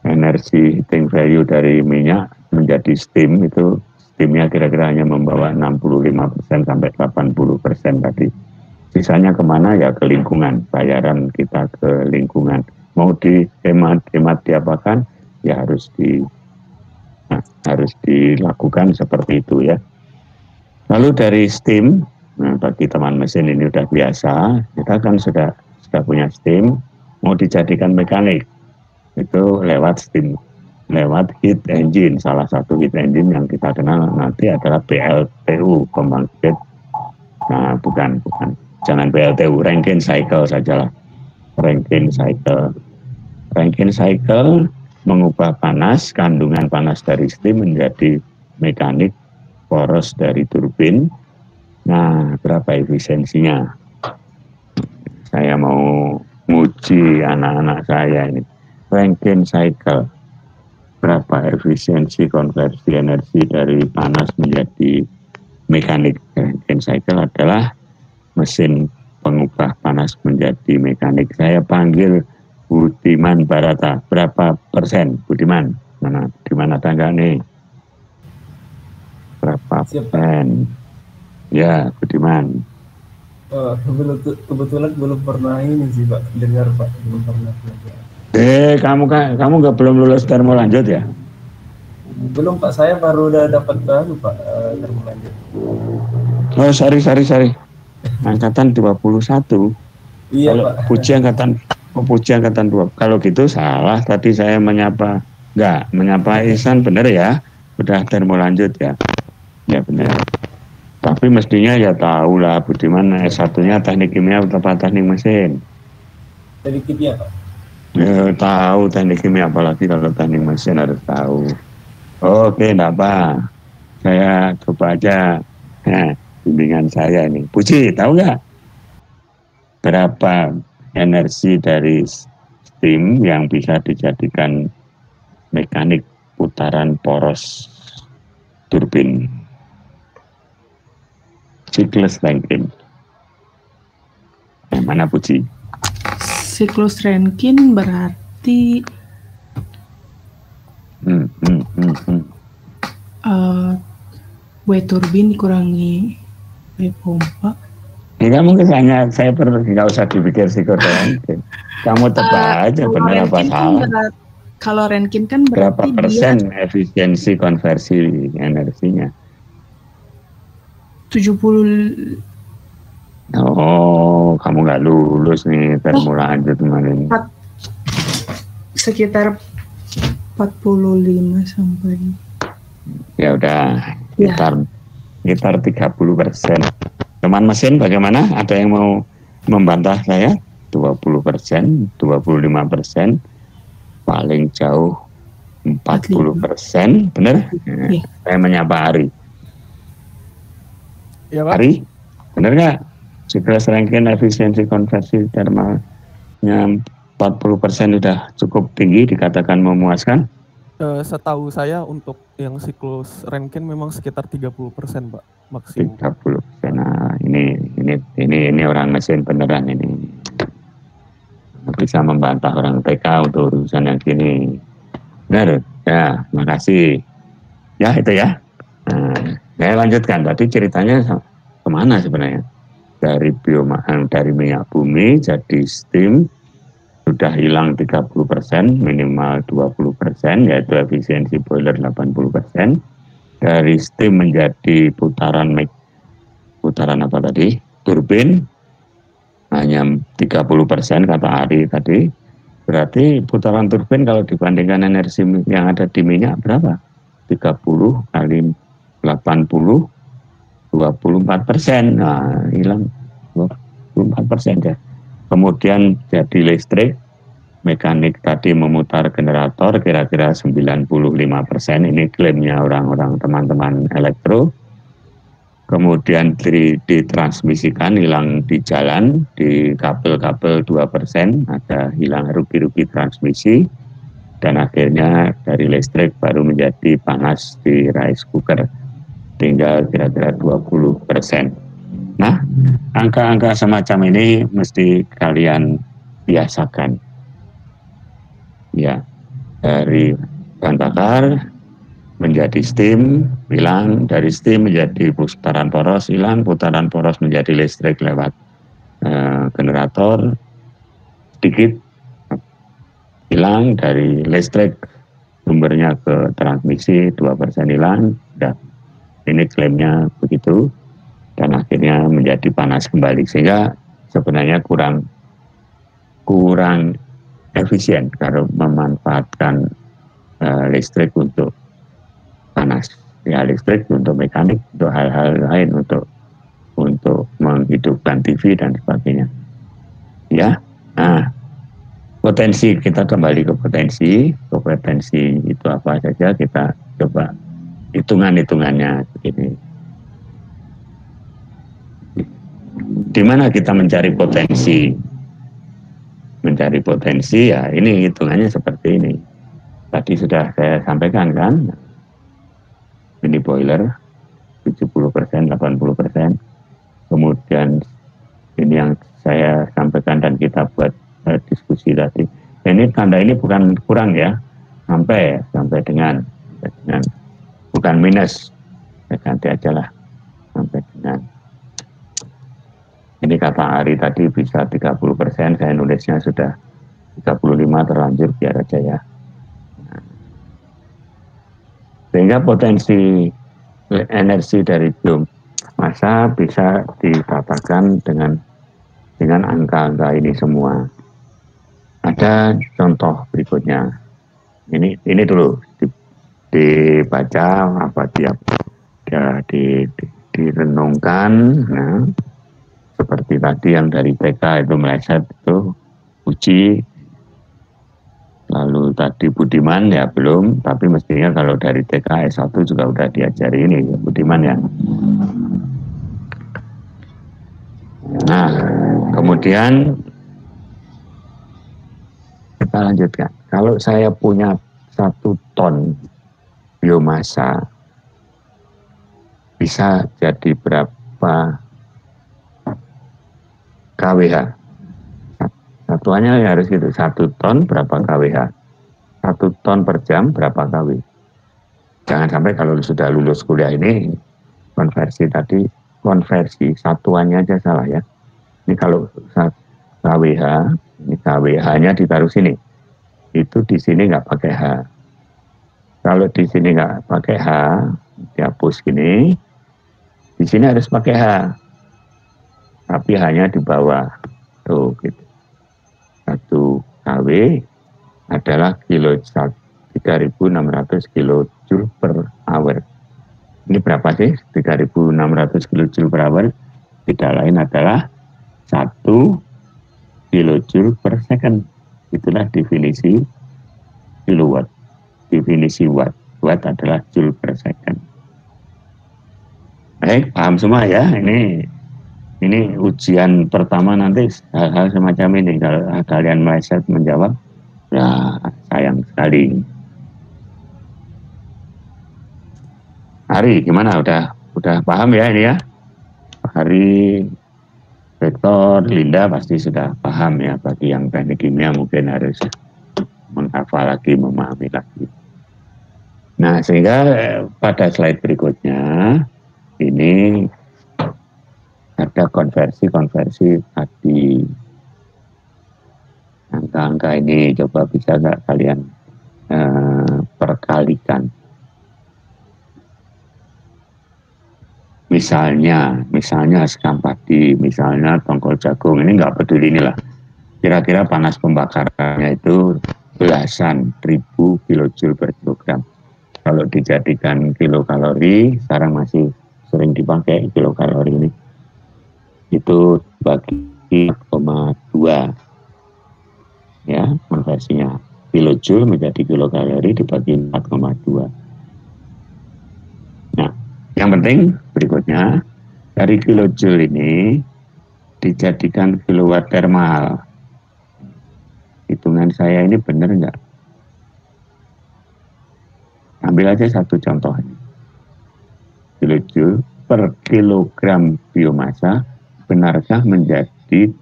Energi heating value dari minyak menjadi steam, itu steamnya kira-kira hanya membawa 65% sampai 80% tadi. Sisanya kemana? Ya ke lingkungan, bayaran kita ke lingkungan. Mau dihemat diapakan? Ya harus dilakukan seperti itu ya. Lalu dari steam, nah bagi teman mesin ini udah biasa, kita kan sudah punya steam, mau dijadikan mekanik, itu lewat steam, lewat heat engine. Salah satu heat engine yang kita kenal nanti adalah PLTU, pembangkit. Nah bukan, jangan PLTU, Rankine cycle sajalah. Rankine cycle mengubah panas, kandungan panas dari steam menjadi mekanik poros dari turbin. Nah, berapa efisiensinya? Saya mau nguji anak-anak saya ini. Rankine cycle, berapa efisiensi konversi energi dari panas menjadi mekanik? Rankine cycle adalah mesin pengubah panas menjadi mekanik. Saya panggil Budiman Barata. Berapa persen, Budiman? Mana Budiman ada nggak nih? berapa persen? Ya, Budiman. Kebetulan belum pernah ini sih Pak, dengar Pak, belum pernah belajar. Kamu nggak belum lulus termolanjut ya? Belum Pak, saya baru udah dapat baru Pak, termolanjut. Oh, sorry. Angkatan 21. Iya kalau Pak. Puji angkatan 2. Kalau gitu salah. Tadi saya menyapa Ihsan, benar ya? Udah termolanjut ya? Ya benar. Tapi mestinya ya tahu lah Budiman S1-nya teknik kimia atau teknik mesin? Teknik kimia Pak. Ya, tahu teknik kimia, apalagi kalau teknik mesin harus tahu. Oke, enggak apa. Saya coba aja. Nah, bimbingan saya ini. Puji, tahu nggak berapa energi dari steam yang bisa dijadikan mekanik putaran poros turbin? Siklus Rankine. Yang mana Puji? Siklus Rankine berarti W turbin dikurangi W pompa. Enggak mungkin saya perlu, nggak usah dipikir Rankine. Kamu tebak aja benar apa salah. Kalau Rankine kan berapa berarti persen efisiensi konversi energinya? 70. Oh, kamu nggak lulus nih termolanjut kemarin. Sekitar 45 sampai. Ya udah, sekitar 30%. Teman mesin bagaimana? Ada yang mau membantah saya? 20%, 25%, paling jauh 40%, benar? Ya. Saya menyapa Ari. Ya, Pak. Ari, benar nggak? Siklus Rankine efisiensi konversi termalnya 40% sudah cukup tinggi, dikatakan memuaskan? Setahu saya untuk yang siklus Rankine memang sekitar 30%, Pak, maksimum. 30%. Nah, ini orang mesin beneran ini. Bisa membantah orang TK untuk urusan yang gini. Benar? Ya, makasih. Ya, itu ya. Nah, saya lanjutkan. Tadi ceritanya kemana sebenarnya? Dari dari minyak bumi jadi steam sudah hilang 30%, minimal 20%, yaitu efisiensi boiler 80%. Dari steam menjadi putaran apa tadi? Turbin hanya 30%, kata Ari tadi. Berarti putaran turbin kalau dibandingkan energi yang ada di minyak berapa? 30 kali 80, 24%. Nah, hilang 24% ya. Kemudian jadi listrik, mekanik tadi memutar generator kira-kira 95%. Ini klaimnya orang-orang teman-teman elektro. Kemudian ditransmisikan, hilang di jalan, di kabel-kabel 2%, ada hilang rugi-rugi transmisi, dan akhirnya dari listrik baru menjadi panas di rice cooker, tinggal kira-kira 20%. Nah, angka-angka semacam ini mesti kalian biasakan. Ya, dari bahan bakar menjadi steam, hilang, dari steam menjadi putaran poros, hilang, putaran poros menjadi listrik lewat generator, sedikit hilang, dari listrik sumbernya ke transmisi 2% hilang, udah. Ini klaimnya begitu, dan akhirnya menjadi panas kembali, sehingga sebenarnya kurang efisien kalau memanfaatkan listrik untuk panas, ya listrik untuk mekanik, untuk hal-hal lain, untuk menghidupkan TV dan sebagainya. Ya, nah potensi, kita kembali ke potensi itu apa saja, kita coba hitungannya begini. Di mana kita mencari potensi? Mencari potensi ya ini hitungannya seperti ini. Tadi sudah saya sampaikan kan. Ini boiler 70%, 80%. Kemudian ini yang saya sampaikan dan kita buat diskusi tadi. Ini tanda ini bukan kurang ya, sampai dengan bukan minus. saya ganti aja lah sampai dengan ini kata Ari tadi bisa 30%, saya nulisnya sudah 35 terlanjur biar aja ya. Sehingga potensi energi dari biomasa bisa dikatakan dengan angka-angka ini semua. Ada contoh berikutnya. Ini dulu dibaca apa dia direnungkan. Nah, seperti tadi yang dari TK itu meleset itu uji. Lalu tadi Budiman ya belum, tapi mestinya kalau dari TK S1 juga udah diajari ini ya Budiman ya. Nah, kemudian kita lanjutkan. Kalau saya punya 1 ton biomasa, bisa jadi berapa kWh? Satuannya harus gitu, 1 ton berapa kWh? 1 ton per jam berapa kW? Jangan sampai kalau sudah lulus kuliah ini, konversi satuannya aja salah ya. Ini kalau kWh, ini kWh-nya ditaruh sini. Itu di sini nggak pakai H. Kalau di sini nggak pakai H, dihapus gini. Di sini harus pakai H. Tapi hanya di bawah. Tuh gitu. 1 kW adalah 3.600 kilojoule per hour. Ini berapa sih? 3.600 kilojoule per hour tidak lain adalah 1 kilojoule per second. Itulah definisi kilowatt. Definisi watt. Watt adalah joule per second. Baik, paham semua ya? Ini ujian pertama nanti hal-hal semacam ini. Kalau kalian meleset menjawab, ya sayang sekali. Hari gimana? Udah paham ya ini ya? Hari, Vektor, Linda pasti sudah paham ya. Bagi yang teknik kimia mungkin harus menghafal lagi, memahami lagi. Nah, sehingga pada slide berikutnya ini ada konversi tadi. Angka-angka ini coba bisa nggak kalian perkalikan. Misalnya sekam padi, misalnya tongkol jagung, ini nggak peduli inilah. Kira-kira panas pembakarannya itu belasan ribu kilojoule per kilogram. Kalau dijadikan kilokalori, sekarang masih sering dipakai kilokalori ini. Itu bagi 4,2 ya konversinya, kilojoule menjadi kilokalori dibagi 4,2. Nah, yang penting berikutnya dari kilojoule ini dijadikan kilowatt thermal. Hitungan saya ini benar nggak? Ambil aja satu contoh, kilojoule per kilogram biomasa benarkah menjadi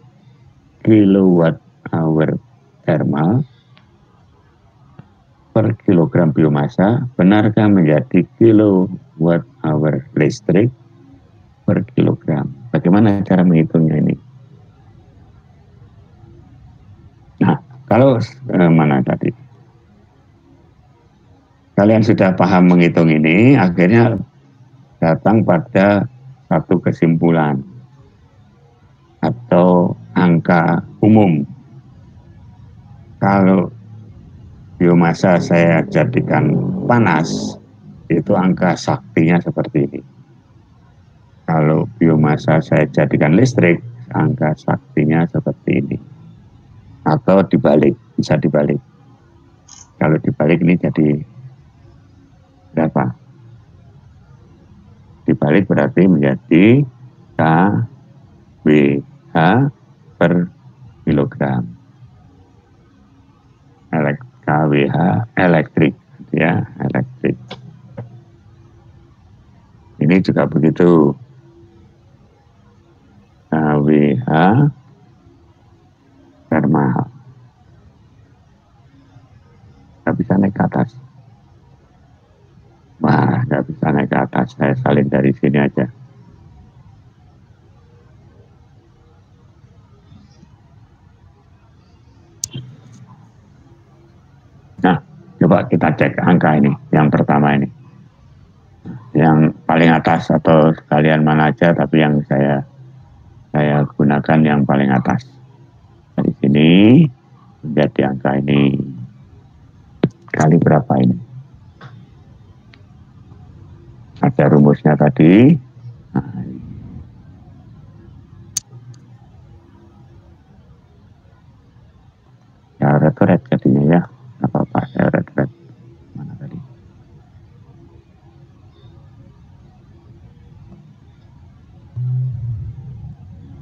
kilowatt hour thermal per kilogram biomasa, benarkah menjadi kilowatt hour listrik per kilogram? Bagaimana cara menghitungnya ini? Nah, kalau mana tadi? Kalian sudah paham menghitung ini, akhirnya datang pada satu kesimpulan atau angka umum. Kalau biomasa saya jadikan panas, itu angka saktinya seperti ini. Kalau biomasa saya jadikan listrik, angka saktinya seperti ini. Atau dibalik, bisa dibalik. Kalau dibalik ini jadi berapa? Dibalik berarti menjadi kWh per kilogram. kWh elektrik, ya elektrik. Ini juga begitu. kWh thermal. Nggak bisa naik ke atas. Wah, nggak bisa naik ke atas. saya salin dari sini aja. Nah, coba kita cek angka ini, yang pertama ini. Yang paling atas atau sekalian mana aja, tapi yang saya gunakan yang paling atas. Dari sini menjadi angka ini kali berapa ini? Ada rumusnya tadi. Nah, ya red jadinya ya, nggak apa-apa, saya red mana tadi?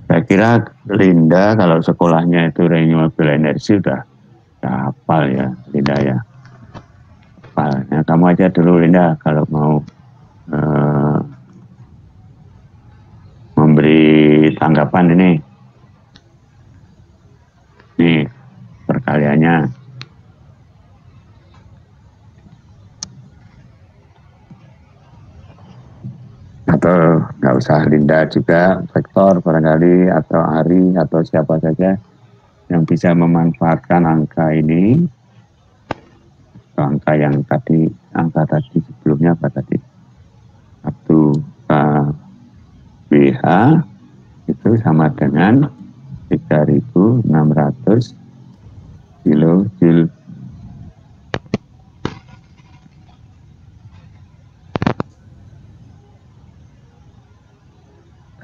Saya kira Linda kalau sekolahnya itu renewable energy udah hafal ya, Linda ya. Hafal. Nah, kamu aja dulu Linda kalau mau memberi tanggapan ini. Nih perkaliannya. Atau nggak usah Linda juga, Vektor barangkali, atau Ari, atau siapa saja yang bisa memanfaatkan angka ini. Angka yang tadi, angka tadi sebelumnya apa tadi? 1 KWH itu sama dengan 3.600 kilojoule.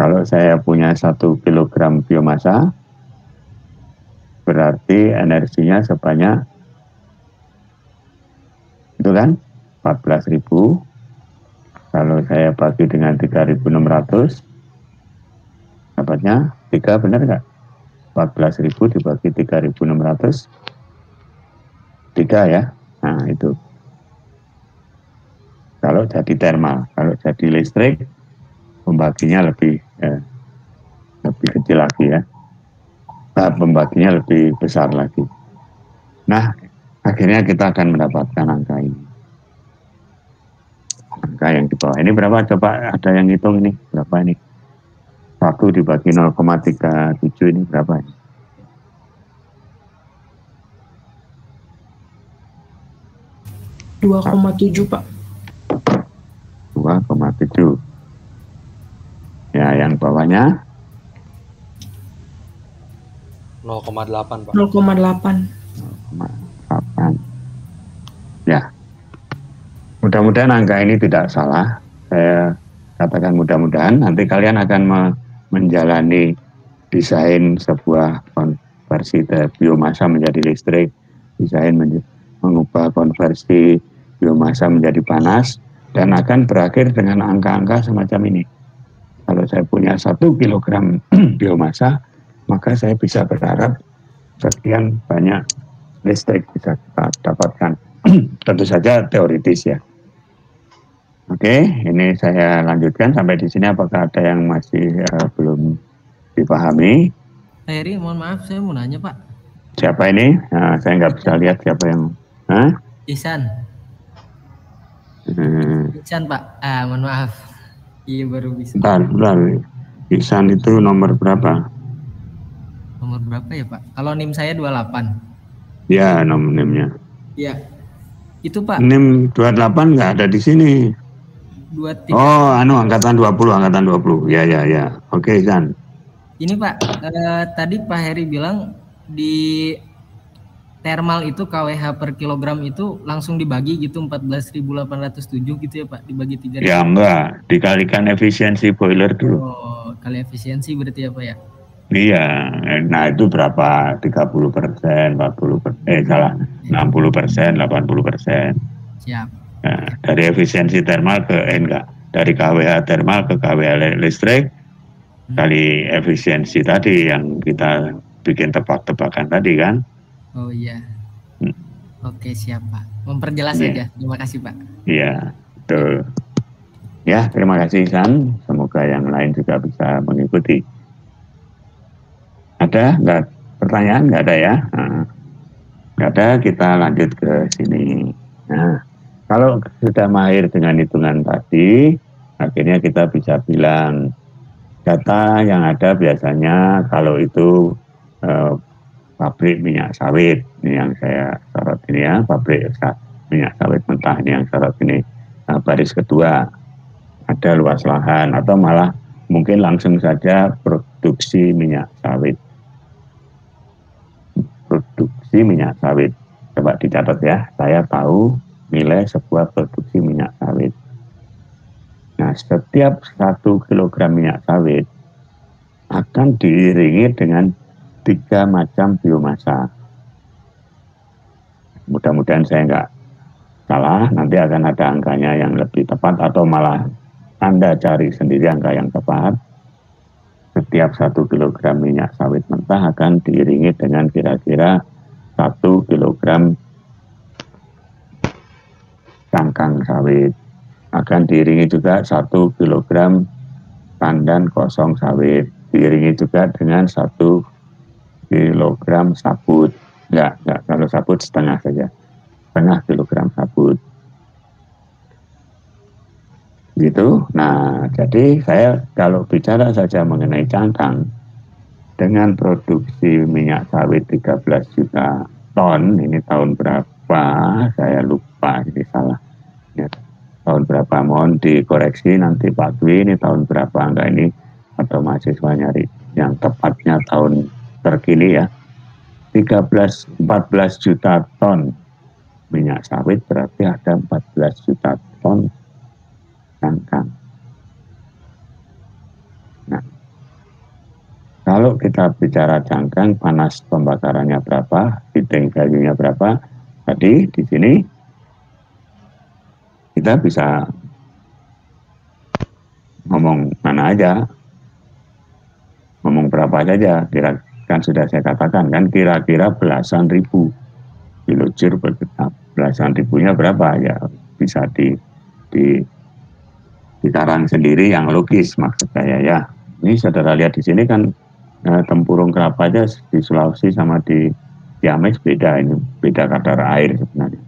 Kalau saya punya 1 kilogram biomasa, berarti energinya sebanyak itu kan 14.000. Kalau saya bagi dengan 3.600, dapatnya 3, benar nggak? 14.000 dibagi 3.600, 3 ya. Nah itu. Kalau jadi thermal, kalau jadi listrik, pembaginya lebih kecil lagi ya. Pembaginya lebih besar lagi. Nah, akhirnya kita akan mendapatkan angka ini. Angka yang di bawah ini berapa? Coba ada yang hitung ini. Berapa ini? 1 dibagi 0,37 ini berapa ini? $2,7 Pak. 2,7. Ya, yang bawahnya 0,8 Pak. 0,8. 0,8. Ya. Mudah-mudahan angka ini tidak salah. Saya katakan mudah-mudahan nanti kalian akan menjalani desain sebuah konversi dari biomasa menjadi listrik, desain mengubah konversi biomasa menjadi panas, dan akan berakhir dengan angka-angka semacam ini. Kalau saya punya 1 kilogram biomasa, maka saya bisa berharap sekian banyak listrik bisa kita dapatkan. Tentu saja teoritis ya. Oke, ini saya lanjutkan sampai di sini. Apakah ada yang masih belum dipahami? Pak Heri, mohon maaf, saya mau nanya Pak. Siapa ini? Nah, saya nggak bisa lihat siapa yang. Hah? Ihsan. Ihsan Pak. Mohon maaf. Iya baru bisa. Bentar. Ihsan itu nomor berapa? Nomor berapa ya Pak? Kalau NIM saya 28. Ya, nomor NIM-nya. Iya. Itu Pak. NIM 28 nggak ada di sini. 23. Oh, angkatan 20. Ya. Oke, Ihsan. Ini Pak, tadi Pak Heri bilang di thermal itu KWH per kilogram itu langsung dibagi gitu 14.807 gitu ya Pak, dibagi 3. Ya enggak, dikalikan efisiensi boiler dulu. Oh, kali efisiensi berarti apa ya? Iya, nah itu berapa? 30%, 60%, 80%. Siap. Nah, dari efisiensi thermal ke dari KWH thermal ke KWH listrik, kali efisiensi tadi yang kita bikin tebak-tebakan tadi kan? Oh iya. Oke, siap Pak. Memperjelas saja. Terima kasih Pak. Iya, betul. Ya, terima kasih Ihsan. Semoga yang lain juga bisa mengikuti. Ada? Nggak? Pertanyaan? Nggak ada ya? Nah, nggak ada, kita lanjut ke sini. Nah, kalau sudah mahir dengan hitungan tadi, Akhirnya kita bisa bilang data yang ada biasanya kalau itu pabrik minyak sawit, ini yang saya sorot ini ya, pabrik minyak sawit mentah ini yang sorot ini. Baris kedua ada luas lahan atau malah mungkin langsung saja produksi minyak sawit. Produksi minyak sawit. Coba dicatat ya, saya tahu nilai sebuah produksi minyak sawit. Nah, setiap 1 kilogram minyak sawit akan diiringi dengan 3 macam biomasa. Mudah-mudahan saya nggak salah, nanti akan ada angkanya yang lebih tepat atau malah Anda cari sendiri angka yang tepat. Setiap 1 kilogram minyak sawit mentah akan diiringi dengan kira-kira 1 kilogram cangkang sawit. Akan diiringi juga 1 kilogram tandan kosong sawit. Diiringi juga dengan 1 kilogram sabut. Enggak, kalau sabut setengah saja. Setengah kilogram sabut. Gitu. Nah, jadi saya kalau bicara saja mengenai cangkang, dengan produksi minyak sawit 13 juta ton, ini tahun berapa? Saya lupa, ini salah. Ya, tahun berapa? Mohon dikoreksi nanti Pak Dwi, ini tahun berapa? Enggak ini, atau mahasiswa nyari yang tepatnya tahun terkini ya. 14 juta ton minyak sawit, berarti ada 14 juta ton cangkang. Nah, kalau kita bicara cangkang, panas pembakarannya berapa, heating value-nya berapa, tadi di sini kita bisa ngomong mana aja, ngomong berapa saja, kan sudah saya katakan kan kira-kira belasan ribu kilojoule per detik. Belasan ribunya berapa ya, bisa dikarang sendiri yang logis maksud saya ya. Ini saudara lihat di sini kan tempurung kelapa aja di Sulawesi sama di Ciamis beda, ini beda kadar air sebenarnya.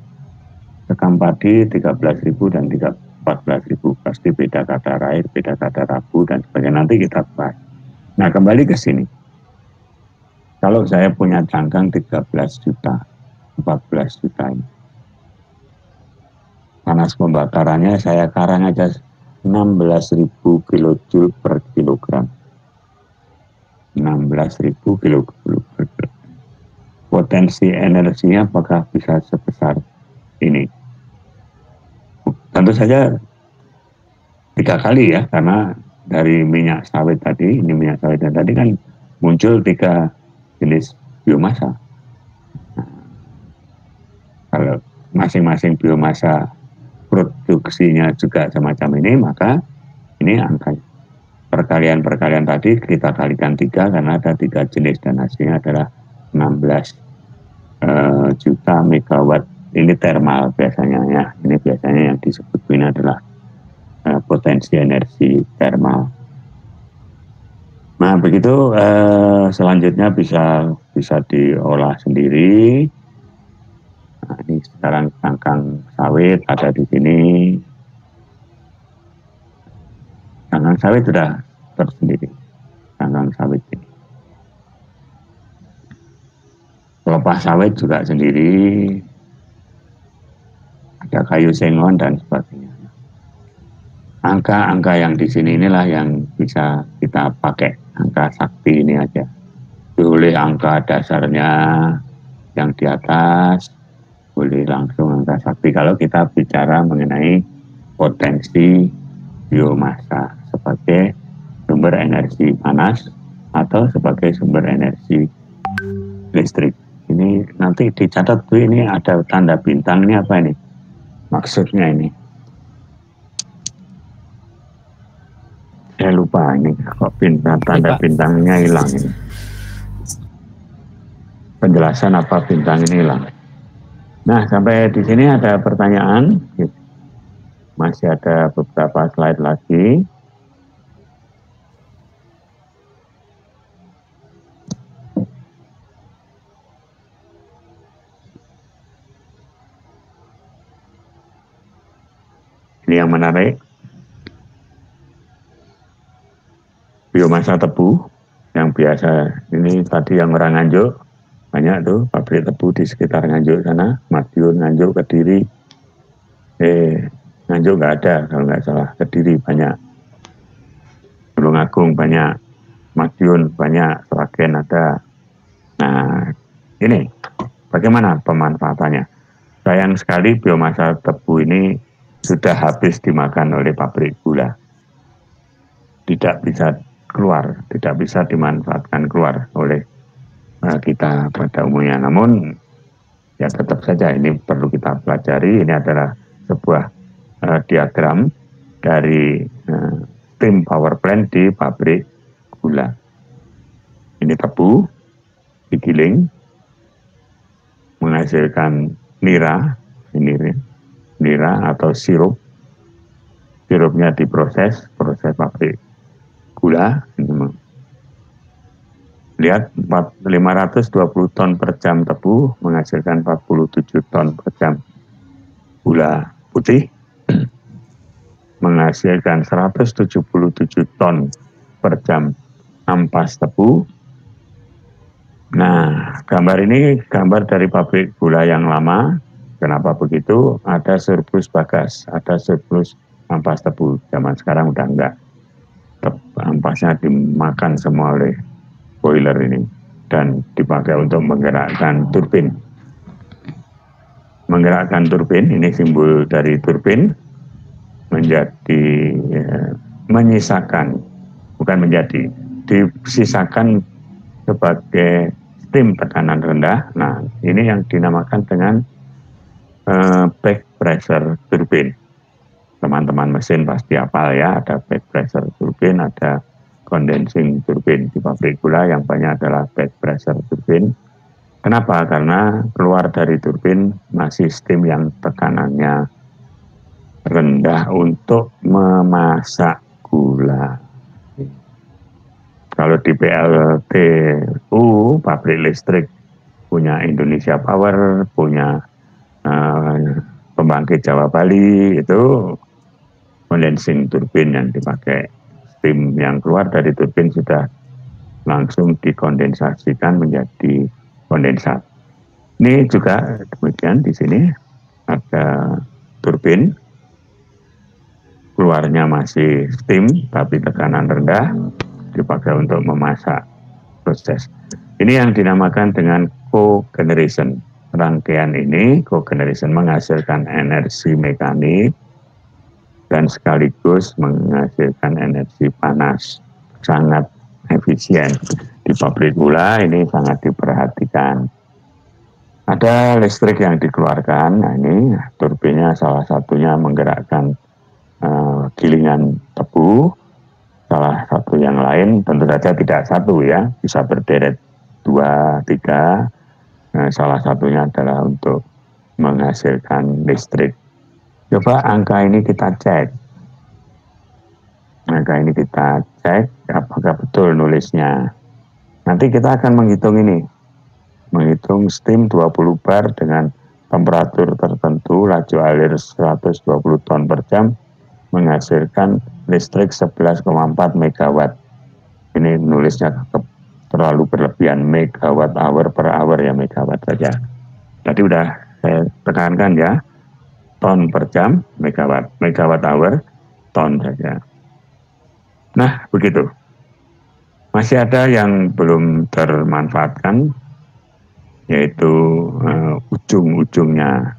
Sekam padi 13.000 dan 14.000 pasti beda kadar air, beda kadar abu dan sebagainya, nanti kita bahas. Nah, kembali ke sini. Kalau saya punya cangkang 13 juta, 14 juta ini. Panas pembakarannya saya karang aja 16.000 kilojoule per kilogram. 16.000 kilojoule per kilogram. Potensi energinya apakah bisa sebesar ini? Tentu saja 3 kali ya, karena dari minyak sawit tadi, ini minyak sawit tadi kan muncul 3 jenis biomasa. Nah, kalau masing-masing biomasa produksinya juga semacam ini, maka ini angka perkalian tadi kita kalikan 3 karena ada 3 jenis dan hasilnya adalah 16 juta megawatt. Ini thermal biasanya ya, ini biasanya yang disebut ini adalah potensi energi thermal. Nah, begitu selanjutnya bisa diolah sendiri. Nah, ini sekarang cangkang sawit ada di sini. Cangkang sawit sudah tersendiri. Cangkang sawit ini. Kelapa sawit juga sendiri. Ada kayu sengon dan sebagainya. Angka-angka yang di sini inilah yang bisa kita pakai. Angka sakti ini aja. Boleh angka dasarnya yang di atas, boleh langsung angka sakti kalau kita bicara mengenai potensi biomasa sebagai sumber energi panas atau sebagai sumber energi listrik. Ini nanti dicatat tuh, ini ada tanda bintang, ini apa ini maksudnya ini? Saya lupa ini kok tanda bintangnya hilang ini. Penjelasan apa bintang ini hilang. Nah, sampai di sini ada pertanyaan. Masih ada beberapa slide lagi. Ini yang menarik. biomasa tebu yang biasa ini tadi yang orang Nganjuk banyak tuh pabrik tebu di sekitar Nganjuk sana, Madiun, Nganjuk, Kediri. Nganjuk nggak ada kalau nggak salah, Kediri banyak, Tulungagung banyak, Madiun banyak, Sragen ada. Nah ini bagaimana pemanfaatannya? Sayang sekali biomasa tebu ini sudah habis dimakan oleh pabrik gula. Tidak bisa keluar, tidak bisa dimanfaatkan keluar oleh kita pada umumnya. Namun ya tetap saja ini perlu kita pelajari. Ini adalah sebuah diagram dari steam power plant di pabrik gula. Ini tebu digiling menghasilkan nira, ini nira atau sirup. Sirupnya diproses, proses pabrik gula. Lihat 520 ton per jam tebu menghasilkan 47 ton per jam. Gula putih menghasilkan 177 ton per jam ampas tebu. Nah, gambar ini gambar dari pabrik gula yang lama. Kenapa begitu? Ada surplus bagas, ada surplus ampas tebu. Zaman sekarang udah enggak. Ampasnya dimakan semua oleh boiler ini dan dipakai untuk menggerakkan turbin. Menggerakkan turbin, ini simbol dari turbin, menjadi menyisakan, bukan menjadi, disisakan sebagai steam tekanan rendah. Nah, ini yang dinamakan dengan back pressure turbin. Teman-teman mesin pasti hafal ya, ada back pressure turbin, ada condensing turbin. Di pabrik gula yang banyak adalah back pressure turbin. Kenapa? Karena keluar dari turbin masih steam yang tekanannya rendah untuk memasak gula. Kalau di PLTU, pabrik listrik, punya Indonesia Power, punya pembangkit Jawa Bali, itu condensing turbin yang dipakai. Steam yang keluar dari turbin sudah langsung dikondensasikan menjadi kondensat. Ini juga demikian, di sini ada turbin, keluarnya masih steam tapi tekanan rendah, dipakai untuk memasak proses. Ini yang dinamakan dengan cogeneration. Rangkaian ini cogeneration menghasilkan energi mekanik dan sekaligus menghasilkan energi panas. Sangat efisien. Di pabrik gula ini sangat diperhatikan. Ada listrik yang dikeluarkan. Nah, ini turbinnya salah satunya menggerakkan gilingan tebu. Salah satu yang lain tentu saja tidak satu ya, bisa berderet 2, 3. Nah, salah satunya adalah untuk menghasilkan listrik. Coba angka ini kita cek. Angka ini kita cek apakah betul nulisnya. Nanti kita akan menghitung ini. Menghitung steam 20 bar dengan temperatur tertentu, laju alir 120 ton per jam, menghasilkan listrik 11,4 megawatt. Ini nulisnya terlalu berlebihan, megawatt hour per hour ya, megawatt saja. Tadi udah saya tekankan ya, ton per jam, megawatt, megawatt hour, ton saja. Nah, begitu. Masih ada yang belum termanfaatkan, yaitu ujung-ujungnya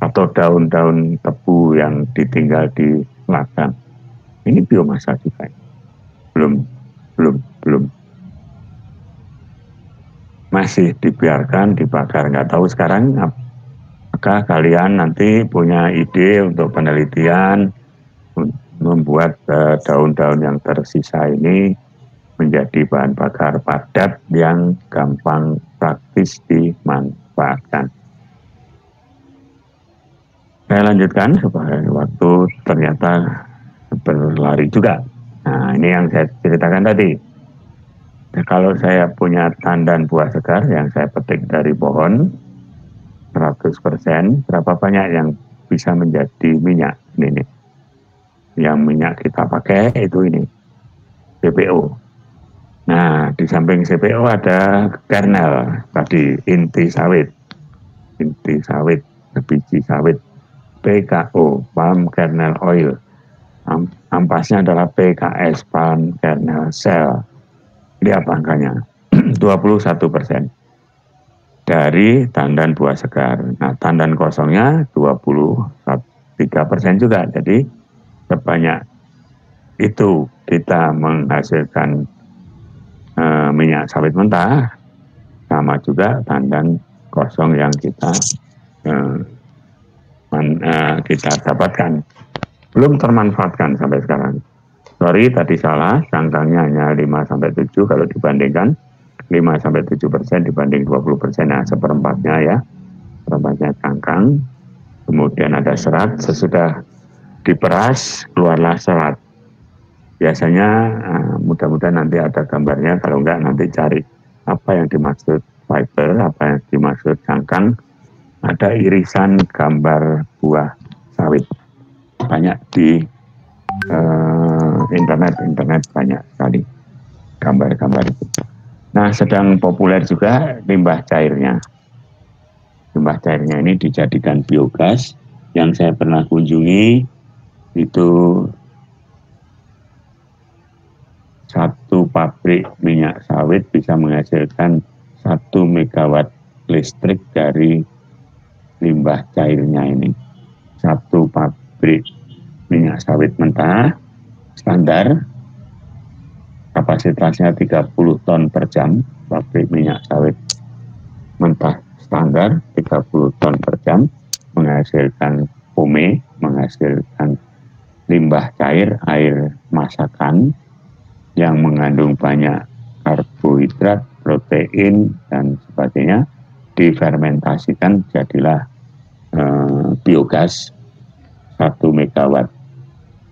atau daun-daun tebu yang ditinggal di ladang. Ini biomasa juga. Belum. Masih dibiarkan dibakar. Nggak tahu sekarang apakah kalian nanti punya ide untuk penelitian membuat daun-daun yang tersisa ini menjadi bahan bakar padat yang gampang praktis dimanfaatkan. Saya lanjutkan supaya waktu ternyata berlari juga. Nah, ini yang saya ceritakan tadi. Kalau saya punya tandan buah segar yang saya petik dari pohon 100%, berapa banyak yang bisa menjadi minyak? Ini. Yang minyak kita pakai itu ini, BPO. Nah, di samping CPO ada kernel tadi, inti sawit, biji sawit, PKO, palm kernel oil. Ampasnya adalah PKS, palm kernel cell. Lihat angkanya, 21% dari tandan buah segar. Nah, tandan kosongnya 23% juga. Jadi sebanyak itu kita menghasilkan minyak sawit mentah, sama juga tandan kosong yang kita dapatkan. Belum termanfaatkan sampai sekarang. Sorry, tadi salah, cangkangnya hanya 5-7 kalau dibandingkan 5-7% dibanding 20%, nah seperempatnya ya, seperempatnya cangkang. Kemudian ada serat, sesudah diperas keluarlah serat. Biasanya mudah-mudahan nanti ada gambarnya, kalau enggak nanti cari apa yang dimaksud fiber, apa yang dimaksud cangkang. Ada irisan gambar buah sawit, banyak di internet banyak sekali gambar-gambar itu. Nah, sedang populer juga limbah cairnya. Limbah cairnya ini dijadikan biogas. Yang saya pernah kunjungi itu satu pabrik minyak sawit bisa menghasilkan 1 megawatt listrik dari limbah cairnya ini. Satu pabrik minyak sawit mentah standar kapasitasnya 30 ton per jam. Pabrik minyak sawit mentah standar 30 ton per jam menghasilkan pome, menghasilkan limbah cair, air masakan yang mengandung banyak karbohidrat, protein dan sebagainya, difermentasikan jadilah biogas 1 megawatt.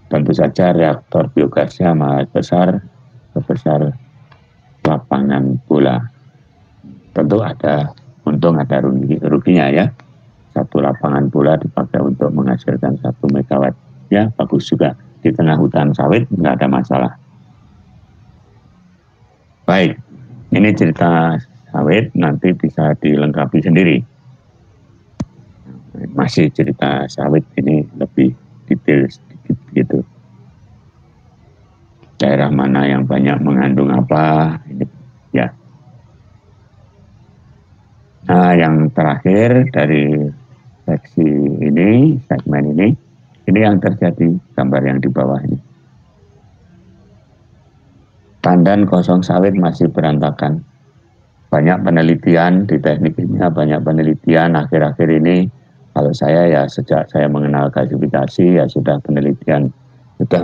Tentu saja reaktor biogasnya sangat besar, sebesar lapangan bola. Tentu ada untung, ada ruginya ya. 1 lapangan bola dipakai untuk menghasilkan 1 megawatt. Ya, bagus juga. Di tengah hutan sawit nggak ada masalah. Baik, ini cerita sawit, nanti bisa dilengkapi sendiri. Masih cerita sawit, ini lebih detail sedikit gitu. Daerah mana yang banyak mengandung apa, ini ya. Nah, yang terakhir dari seksi ini, segmen ini yang terjadi, gambar yang di bawah ini. Tandan kosong sawit masih berantakan. Banyak penelitian di teknik kimia, banyak penelitian akhir-akhir ini. Kalau saya ya sejak saya mengenal gasifikasi ya sudah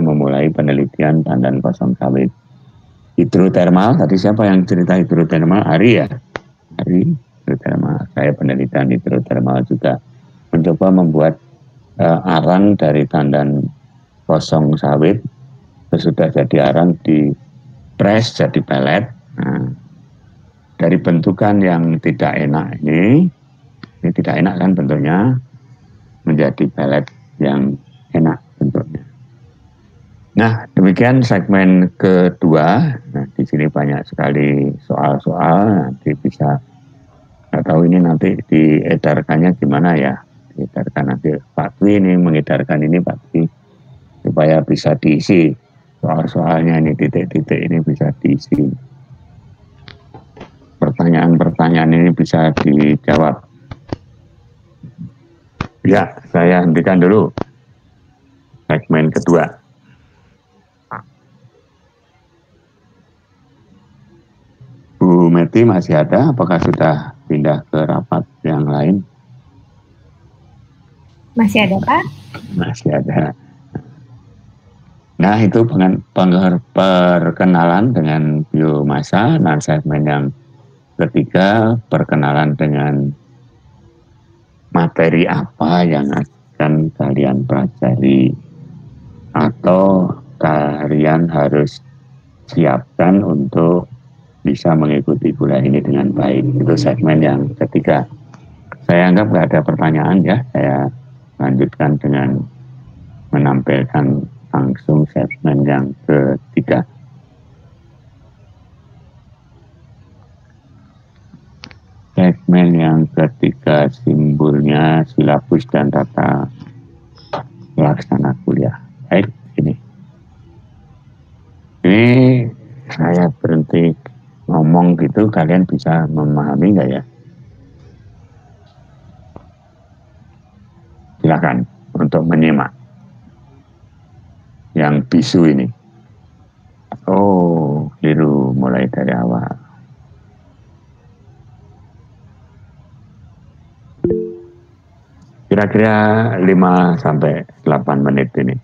memulai penelitian tandan kosong sawit. Hidrotermal, tadi siapa yang cerita hidrotermal? Ari ya? Ari, hidrotermal. Saya penelitian hidrotermal juga. Mencoba membuat arang dari tandan kosong sawit. Sesudah jadi arang di press jadi pelet. Nah, dari bentukan yang tidak enak ini tidak enak kan bentuknya, menjadi pelet yang enak bentuknya. Nah, demikian segmen kedua. Nah, di sini banyak sekali soal-soal, nanti bisa, nggak tahu ini nanti diedarkannya gimana ya, diedarkan nanti Pak Dwi ini mengedarkan ini Pak Dwi, supaya bisa diisi soal-soalnya ini, titik-titik ini bisa diisi. Pertanyaan-pertanyaan ini bisa dijawab. Ya, saya hentikan dulu segmen kedua. Bu Meti masih ada? Apakah sudah pindah ke rapat yang lain? Masih ada, Pak? Masih ada. Nah, itu perkenalan dengan biomasa. Nah, segmen yang ketiga, perkenalan dengan materi apa yang akan kalian pelajari atau kalian harus siapkan untuk bisa mengikuti kuliah ini dengan baik. Itu segmen yang ketiga. Saya anggap nggak ada pertanyaan ya. Saya lanjutkan dengan menampilkan langsung segmen yang ketiga. segmen yang ketiga simbolnya silabus dan tata pelaksana kuliah. Baik, ini saya berhenti ngomong gitu, kalian bisa memahami nggak ya? Silakan untuk menyimak yang bisu ini. Oh, keliru mulai dari awal. Kira-kira 5-8 menit ini.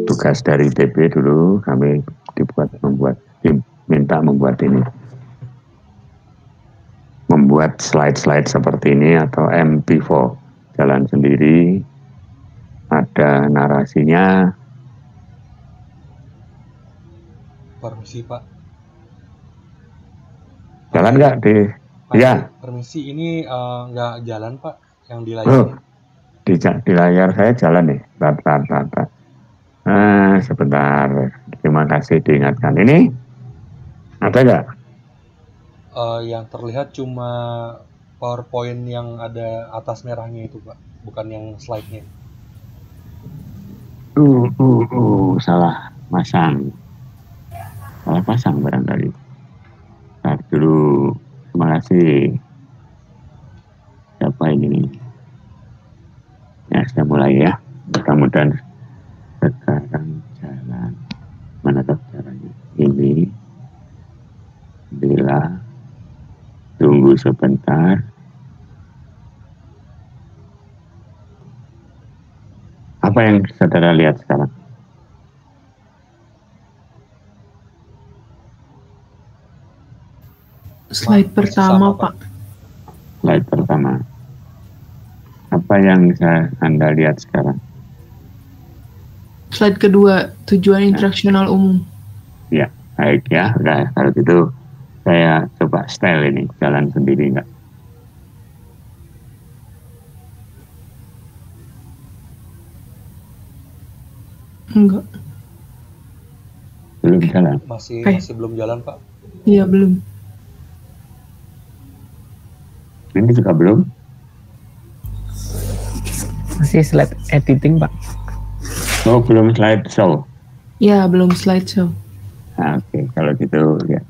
Tugas dari TB dulu kami minta membuat ini. Membuat slide-slide seperti ini atau MP4 jalan sendiri, ada narasinya. Permisi Pak. Jalan nggak di? Ya. Permisi, ini nggak jalan Pak yang di layar. Di layar saya jalan nih. Sebentar. Terima kasih diingatkan. Ini ada nggak? Yang terlihat cuma PowerPoint yang ada atas merahnya itu Pak, bukan yang slide-nya. Salah pasang barangkali. Ntar dulu, terima kasih. Siapa ini? Ya, saya mulai ya. Mudah-mudahan sekarang jalan. Mana tuh caranya? Ini. Bila tunggu sebentar. Apa yang saudara lihat sekarang? Slide pertama, Pak. Slide pertama. Apa yang Anda lihat sekarang? Slide kedua, tujuan interaksional umum. Ya, baik ya. Udah, kalau gitu saya coba style ini, jalan sendiri enggak? Enggak. Belum jalan? Masih belum jalan Pak. Iya, belum. Ini juga belum? Masih slide editing, Pak. Oh, belum slide show? Ya, belum slideshow. Nah, oke, kalau gitu ya,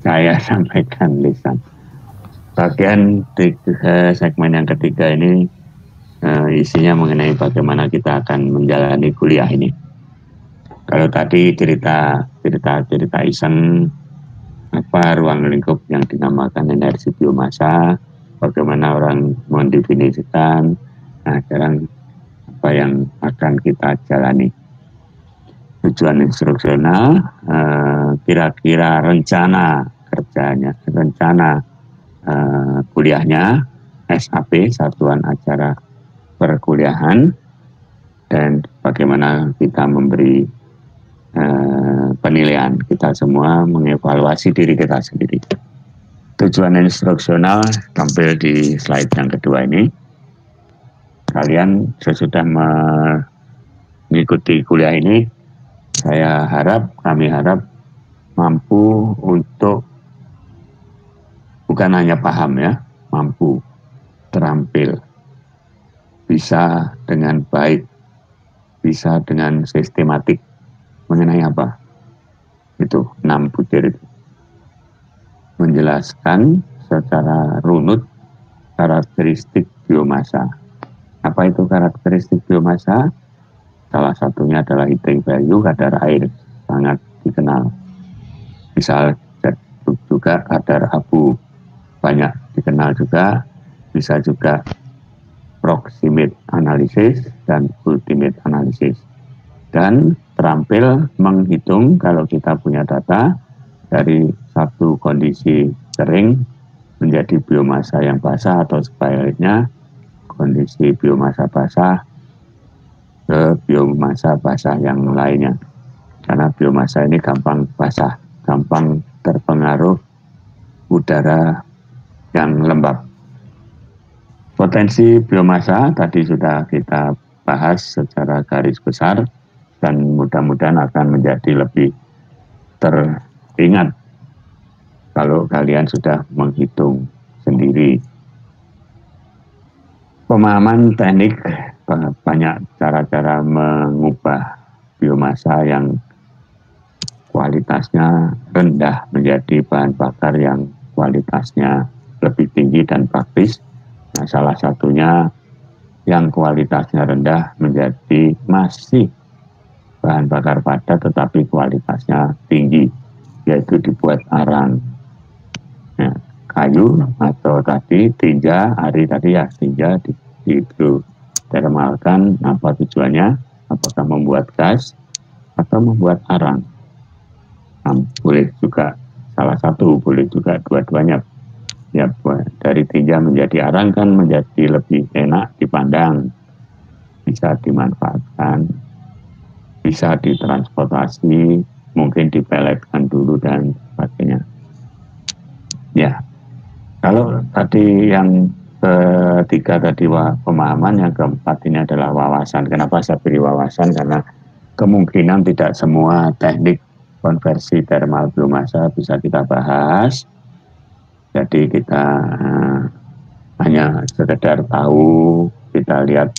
saya sampaikan lisan. Bagian segmen yang ketiga ini isinya mengenai bagaimana kita akan menjalani kuliah ini. Kalau tadi cerita iseng apa ruang lingkup yang dinamakan energi biomasa, bagaimana orang mendefinisikan. Nah, sekarang apa yang akan kita jalani? Tujuan instruksional, kira-kira rencana kerjanya, rencana kuliahnya, SAP, Satuan Acara Perkuliahan, dan bagaimana kita memberi penilaian. Kita semua mengevaluasi diri kita sendiri. Tujuan instruksional tampil di slide yang kedua ini. Kalian sesudah mengikuti kuliah ini, kami harap mampu untuk bukan hanya paham ya, mampu terampil, bisa dengan baik, bisa dengan sistematik mengenai apa? Itu 6 butir itu. Menjelaskan secara runut karakteristik biomasa. Apa itu karakteristik biomasa? Salah satunya adalah heating value, kadar air sangat dikenal. Misal juga kadar abu banyak dikenal juga. Bisa juga proximate analysis dan ultimate analysis. Dan terampil menghitung kalau kita punya data dari satu kondisi kering menjadi biomasa yang basah atau sebaliknya kondisi biomasa basah ke biomasa basah yang lainnya. Karena biomasa ini gampang basah, gampang terpengaruh udara yang lembab. Potensi biomasa tadi sudah kita bahas secara garis besar dan mudah-mudahan akan menjadi lebih teringat kalau kalian sudah menghitung sendiri. Pemahaman teknik, banyak cara-cara mengubah biomasa yang kualitasnya rendah menjadi bahan bakar yang kualitasnya lebih tinggi dan praktis. Nah, salah satunya yang kualitasnya rendah menjadi masih bahan bakar padat tetapi kualitasnya tinggi, yaitu dibuat arang. Nah, kayu atau tadi tinja, hari tadi ya tinja dihidrotermalkan. Apa tujuannya? Apakah membuat gas atau membuat arang? Boleh juga salah satu, boleh juga dua-duanya. Ya, dari tinja menjadi arang kan menjadi lebih enak dipandang, bisa dimanfaatkan, bisa ditransportasi, mungkin dipeletkan dulu dan sebagainya. Ya, kalau tadi yang ketiga tadi pemahaman, yang keempat ini adalah wawasan. Kenapa saya beri wawasan? Karena kemungkinan tidak semua teknik konversi thermal biomasa bisa kita bahas. Jadi kita hanya sekedar tahu, kita lihat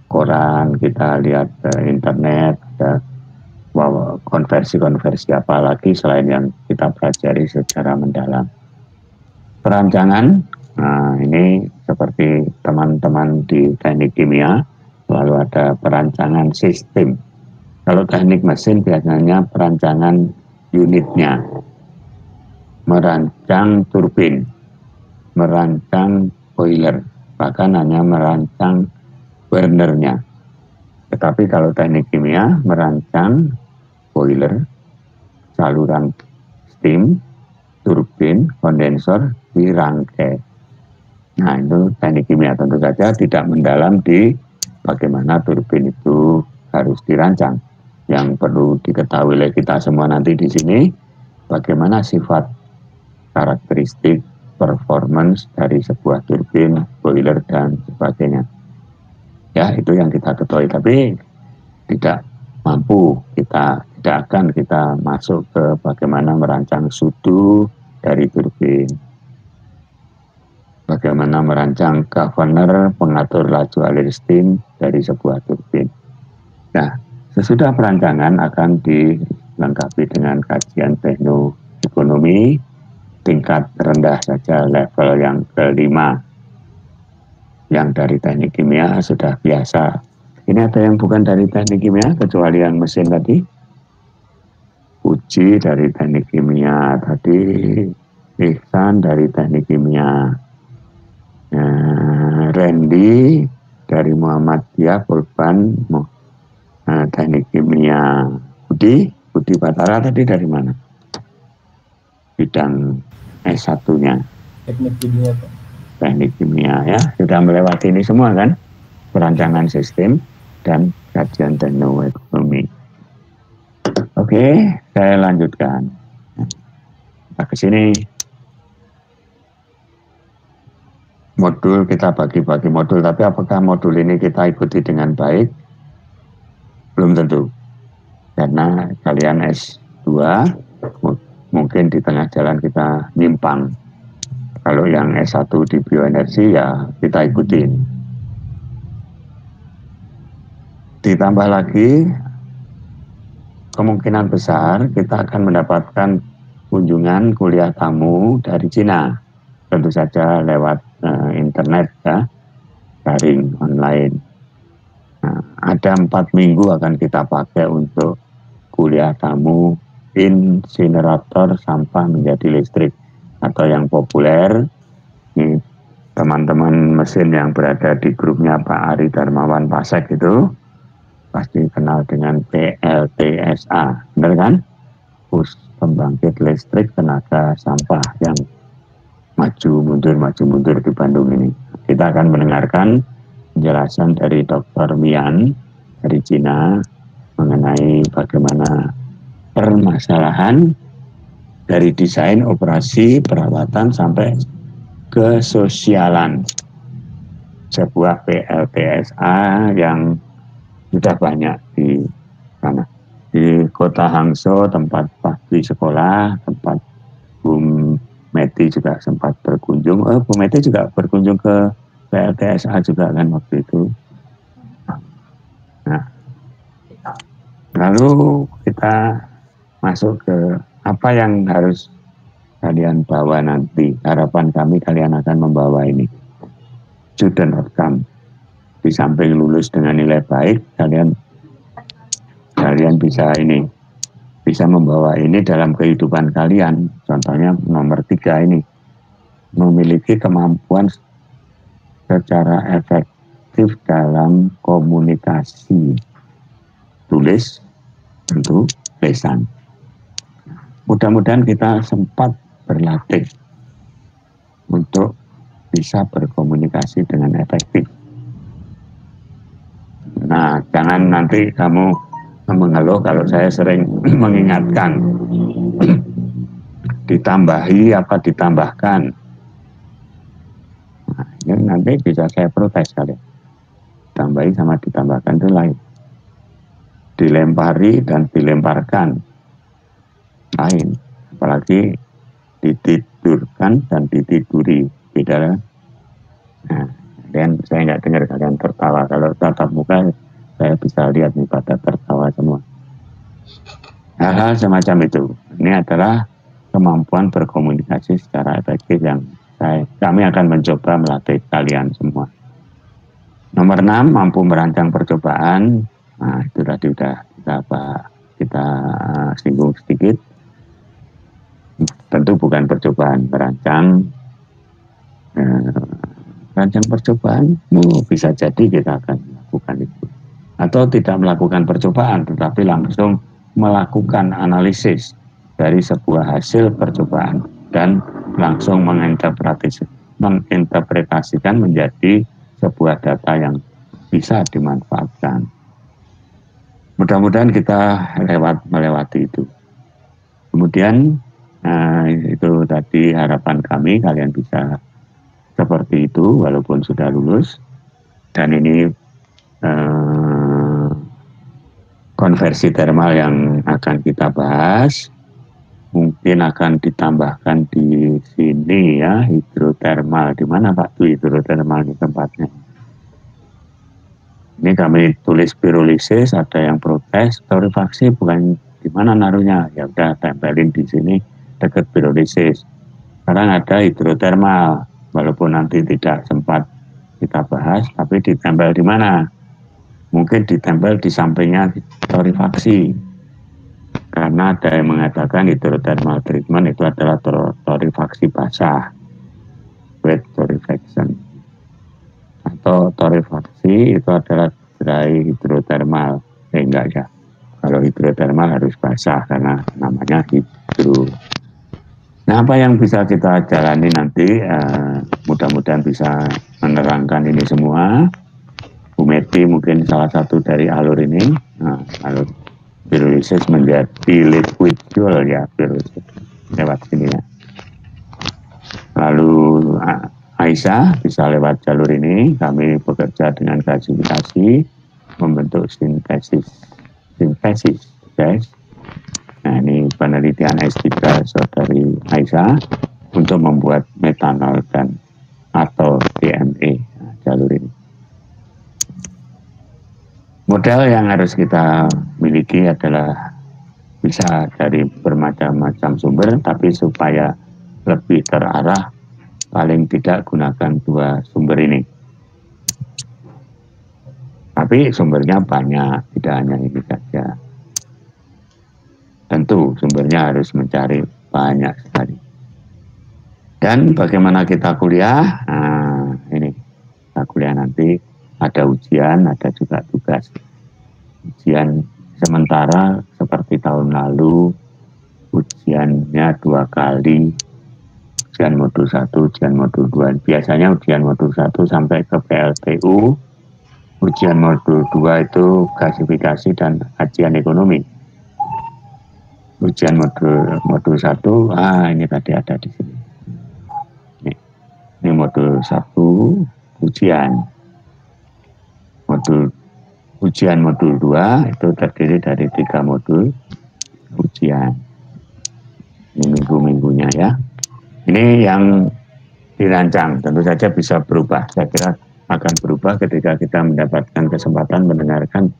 koran, kita lihat internet, ada konversi-konversi apa lagi selain yang kita pelajari secara mendalam. Perancangan, nah ini seperti teman-teman di teknik kimia, selalu ada perancangan sistem. Kalau teknik mesin biasanya perancangan unitnya, merancang turbin, merancang boiler, bahkan hanya merancang burnernya. Tetapi kalau teknik kimia, merancang boiler, saluran steam, turbin, kondensor, dirangkai. Nah, itu teknik kimia. Tentu saja tidak mendalam di bagaimana turbin itu harus dirancang. Yang perlu diketahui oleh kita semua nanti di sini, bagaimana sifat karakteristik performance dari sebuah turbin, boiler, dan sebagainya. Ya, itu yang kita ketahui. Tapi tidak mampu, tidak akan kita masuk ke bagaimana merancang sudu dari turbin, bagaimana merancang governor, pengatur laju alir steam dari sebuah turbin. Nah, sesudah perancangan akan dilengkapi dengan kajian teknoekonomi tingkat rendah saja, level yang kelima. Yang dari teknik kimia sudah biasa. Ini ada yang bukan dari teknik kimia kecuali yang mesin tadi. Uji dari teknik kimia tadi, Ihsan dari teknik kimia, Randy dari Muhammadiyah, Korban teknik kimia, Budi Batara tadi dari mana? Bidang S1-nya. Teknik kimia, Pak. Teknik kimia, ya. Sudah melewati ini semua kan? Perancangan sistem dan kajian teknoekonomi. Oke, saya lanjutkan. Kita ke sini. Modul kita bagi-bagi modul, tapi apakah modul ini kita ikuti dengan baik? Belum tentu. Karena kalian S2 mungkin di tengah jalan kita nyimpang. Kalau yang S1 di bioenergi ya kita ikutin. Ditambah lagi kemungkinan besar kita akan mendapatkan kunjungan kuliah tamu dari Cina. Tentu saja lewat internet ya, daring online. Nah, ada 4 minggu akan kita pakai untuk kuliah tamu insinerator sampah menjadi listrik, atau yang populer ini teman-teman mesin yang berada di grupnya Pak Ari Darmawan Pasek itu pasti kenal dengan PLTSA, benar kan? Pembangkit listrik tenaga sampah yang maju mundur di Bandung ini. Kita akan mendengarkan penjelasan dari Dr. Mian dari Cina mengenai bagaimana permasalahan dari desain, operasi, perawatan sampai kesosialan sebuah PLTSA yang sudah banyak di sana. Di kota Hangzhou, tempat pabrik sekolah, tempat Meti juga sempat berkunjung. Bu Meti juga berkunjung ke PLTSA juga kan waktu itu. Nah, lalu kita masuk ke apa yang harus kalian bawa nanti. Harapan kami kalian akan membawa ini. Student outcome. Di samping lulus dengan nilai baik, kalian bisa membawa ini dalam kehidupan kalian. Contohnya nomor 3 ini, memiliki kemampuan secara efektif dalam komunikasi, tulis, tentu lisan. Mudah-mudahan kita sempat berlatih untuk bisa berkomunikasi dengan efektif. Nah, jangan nanti kamu mengeluh kalau saya sering mengingatkan. Ditambahi apa ditambahkan. Nah, ini nanti bisa saya protes kalian. Tambahi sama ditambahkan itu lain. Dilempari dan dilemparkan lain. Apalagi ditidurkan dan ditiduri. Beda. Nah, dan saya nggak dengar kalian tertawa. Kalau tatap muka saya bisa lihat nih pada tertawa semua. Hal-hal semacam itu. Ini adalah kemampuan berkomunikasi secara efektif yang kami akan mencoba melatih kalian semua. Nomor 6, mampu merancang percobaan. Nah, itu tadi udah kita singgung sedikit. Tentu bukan percobaan, merancang. Rancang percobaan, bisa jadi kita akan melakukan itu. Atau tidak melakukan percobaan, tetapi langsung melakukan analisis dari sebuah hasil percobaan dan langsung menginterpretasikan menjadi sebuah data yang bisa dimanfaatkan. Mudah-mudahan kita melewati itu. Kemudian itu tadi harapan kami kalian bisa seperti itu walaupun sudah lulus. Dan ini konversi thermal yang akan kita bahas. Mungkin akan ditambahkan di sini ya, hidrotermal. Di mana Pak tuh hidrotermal di tempatnya? Ini kami tulis pirolisis, ada yang protes, torrefaksi bukan di mana naruhnya? Ya udah tempelin di sini dekat pirolisis. Sekarang ada hidrotermal, walaupun nanti tidak sempat kita bahas, tapi ditempel di mana? Mungkin ditempel di sampingnya torrefaksi. Karena ada yang mengatakan hidrothermal treatment itu adalah torrefaksi basah, wet torrefaction. Atau torrefaksi itu adalah dry hidrothermal. Enggak ya. Kalau hidrothermal harus basah karena namanya hidro. Nah, apa yang bisa kita jalani nanti, mudah-mudahan bisa menerangkan ini semua. Bu Meti mungkin salah satu dari alur ini. Nah, alur pirolisis menjadi liquid fuel ya, pirolisis lewat sini ya. Lalu Aisyah bisa lewat jalur ini. Kami bekerja dengan gasifikasi membentuk sintesis guys. Nah, ini penelitian S3 saudari Aisyah untuk membuat metanol dan atau DME. Nah, jalur ini. Modal yang harus kita miliki adalah bisa dari bermacam-macam sumber, tapi supaya lebih terarah, paling tidak gunakan 2 sumber ini. Tapi sumbernya banyak, tidak hanya ini saja. Tentu sumbernya harus mencari banyak sekali. Dan bagaimana kita kuliah? Nah, ini kita kuliah nanti. Ada ujian, ada juga tugas. Ujian sementara seperti tahun lalu, ujiannya 2 kali. Ujian modul 1, ujian modul 2. Biasanya ujian modul 1 sampai ke PLTU. Ujian modul 2 itu gasifikasi dan kajian ekonomi. Ujian modul 1, ini tadi ada di sini. Ini modul 1, ujian. Ujian modul 2 itu terdiri dari 3 modul ujian. Ini minggu-minggunya ya. Ini yang dirancang, tentu saja bisa berubah. Saya kira akan berubah ketika kita mendapatkan kesempatan mendengarkan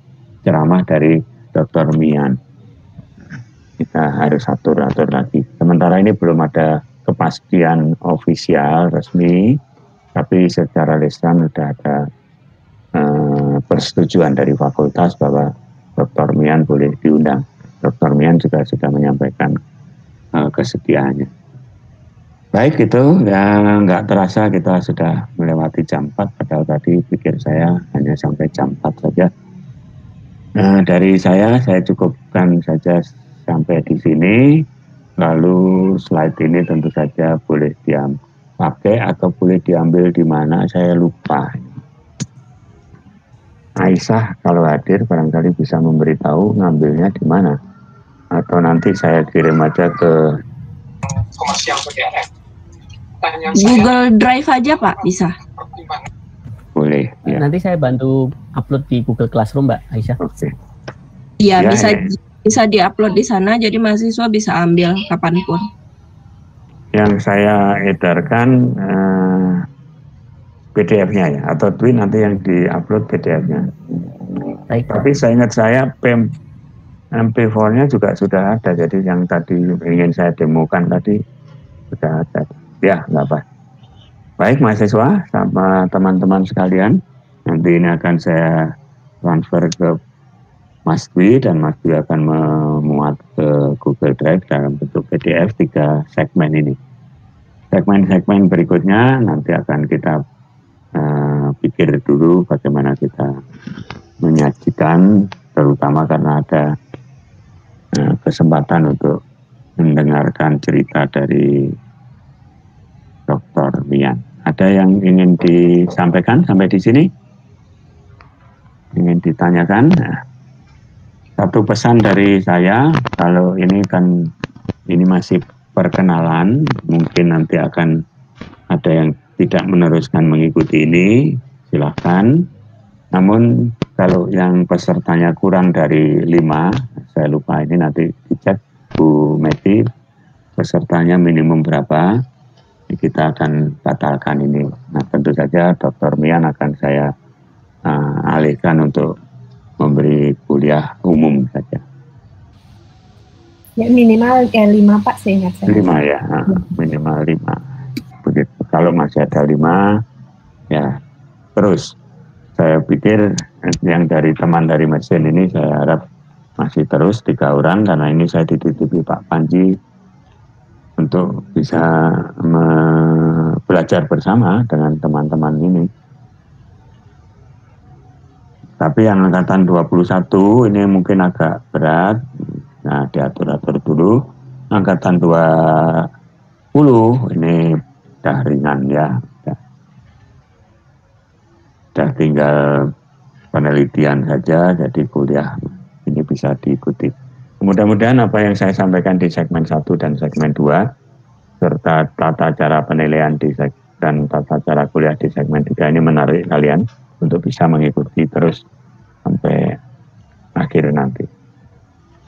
ceramah dari Dr. Mian. Kita harus atur-atur lagi. Sementara ini belum ada kepastian ofisial resmi, tapi secara lisan sudah ada persetujuan dari fakultas bahwa Dr. Mian boleh diundang. Dr. Mian juga sudah menyampaikan kesediaannya. Baik, itu ya, nggak terasa kita sudah melewati jam 4, padahal tadi pikir saya hanya sampai jam 4 saja. Dari saya cukupkan saja sampai di sini. Lalu slide ini tentu saja boleh pakai atau boleh diambil di mana, saya lupa. Aisyah kalau hadir barangkali bisa memberitahu ngambilnya di mana. Atau nanti saya kirim aja ke Google Drive aja Pak, bisa. Boleh. Ya. Nanti saya bantu upload di Google Classroom Mbak Aisyah. Oke. Iya, Ya, bisa ya. bisa diupload di sana, jadi mahasiswa bisa ambil kapanpun. Yang saya edarkan PDF-nya ya, atau Dwi nanti yang di-upload PDF-nya. Tapi seingat saya MP4-nya juga sudah ada, jadi yang tadi ingin saya demokan tadi sudah ada. Ya, nggak apa. Baik mahasiswa sama teman-teman sekalian, nanti ini akan saya transfer ke Mas Dwi, dan Mas Dwi akan memuat ke Google Drive dalam bentuk PDF 3 segmen ini. Segmen-segmen berikutnya nanti akan kita pikir dulu bagaimana kita menyajikan, terutama karena ada kesempatan untuk mendengarkan cerita dari Dr. Mian. Ada yang ingin disampaikan sampai di sini? Ingin ditanyakan? Nah, satu pesan dari saya, kalau ini masih perkenalan, mungkin nanti akan ada yang tidak meneruskan mengikuti ini, silahkan. Namun kalau yang pesertanya kurang dari 5, saya lupa ini nanti dicek Bu Meti, pesertanya minimum berapa, kita akan batalkan ini. Nah tentu saja Dr. Mian akan saya alihkan untuk memberi kuliah umum saja. Ya, minimal 5 Pak, saya ingat saya. 5 ya, minimal 5. Begitu. Kalau masih ada 5, ya terus. Saya pikir yang dari teman dari mesin ini saya harap masih terus 3 orang, karena ini saya dititipi Pak Panji untuk bisa belajar bersama dengan teman-teman ini. Tapi yang angkatan 21 ini mungkin agak berat. Nah, diatur-atur dulu. Angkatan 20 ini udah ringan ya. Udah tinggal penelitian saja, jadi kuliah ini bisa diikuti. Mudah-mudahan apa yang saya sampaikan di segmen 1 dan segmen 2, serta tata cara penilaian dan tata cara kuliah di segmen 3 ini menarik kalian untuk bisa mengikuti terus sampai akhir nanti.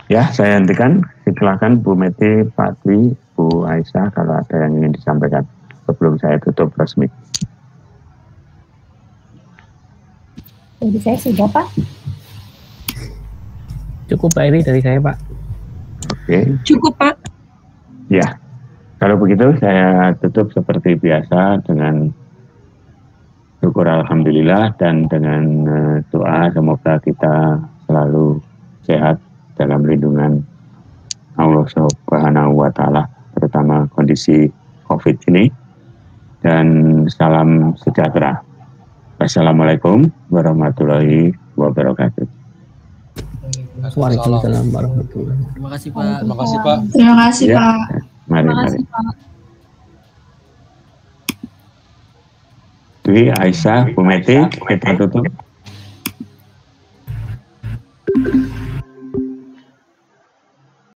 Ya, saya hentikan. Silakan Bu Meti, Pak Dwi, Bu Aisyah kalau ada yang ingin disampaikan sebelum saya tutup resmi. Jadi saya sudah Pak. Cukup Pak Eri dari saya Pak. Oke. Cukup Pak. Ya, kalau begitu saya tutup seperti biasa dengan syukur alhamdulillah dan dengan doa semoga kita selalu sehat dalam lindungan Allah Subhanahu wa Ta'ala, terutama kondisi COVID ini, dan salam sejahtera. Wassalamualaikum warahmatullahi wabarakatuh. Waalaikumsalam warahmatullahi wabarakatuh. Terima kasih Pak. Terima kasih Pak. Terima kasih Ya, Pak. mari. Dwi, Aisyah, Bu Meti, kita tutup.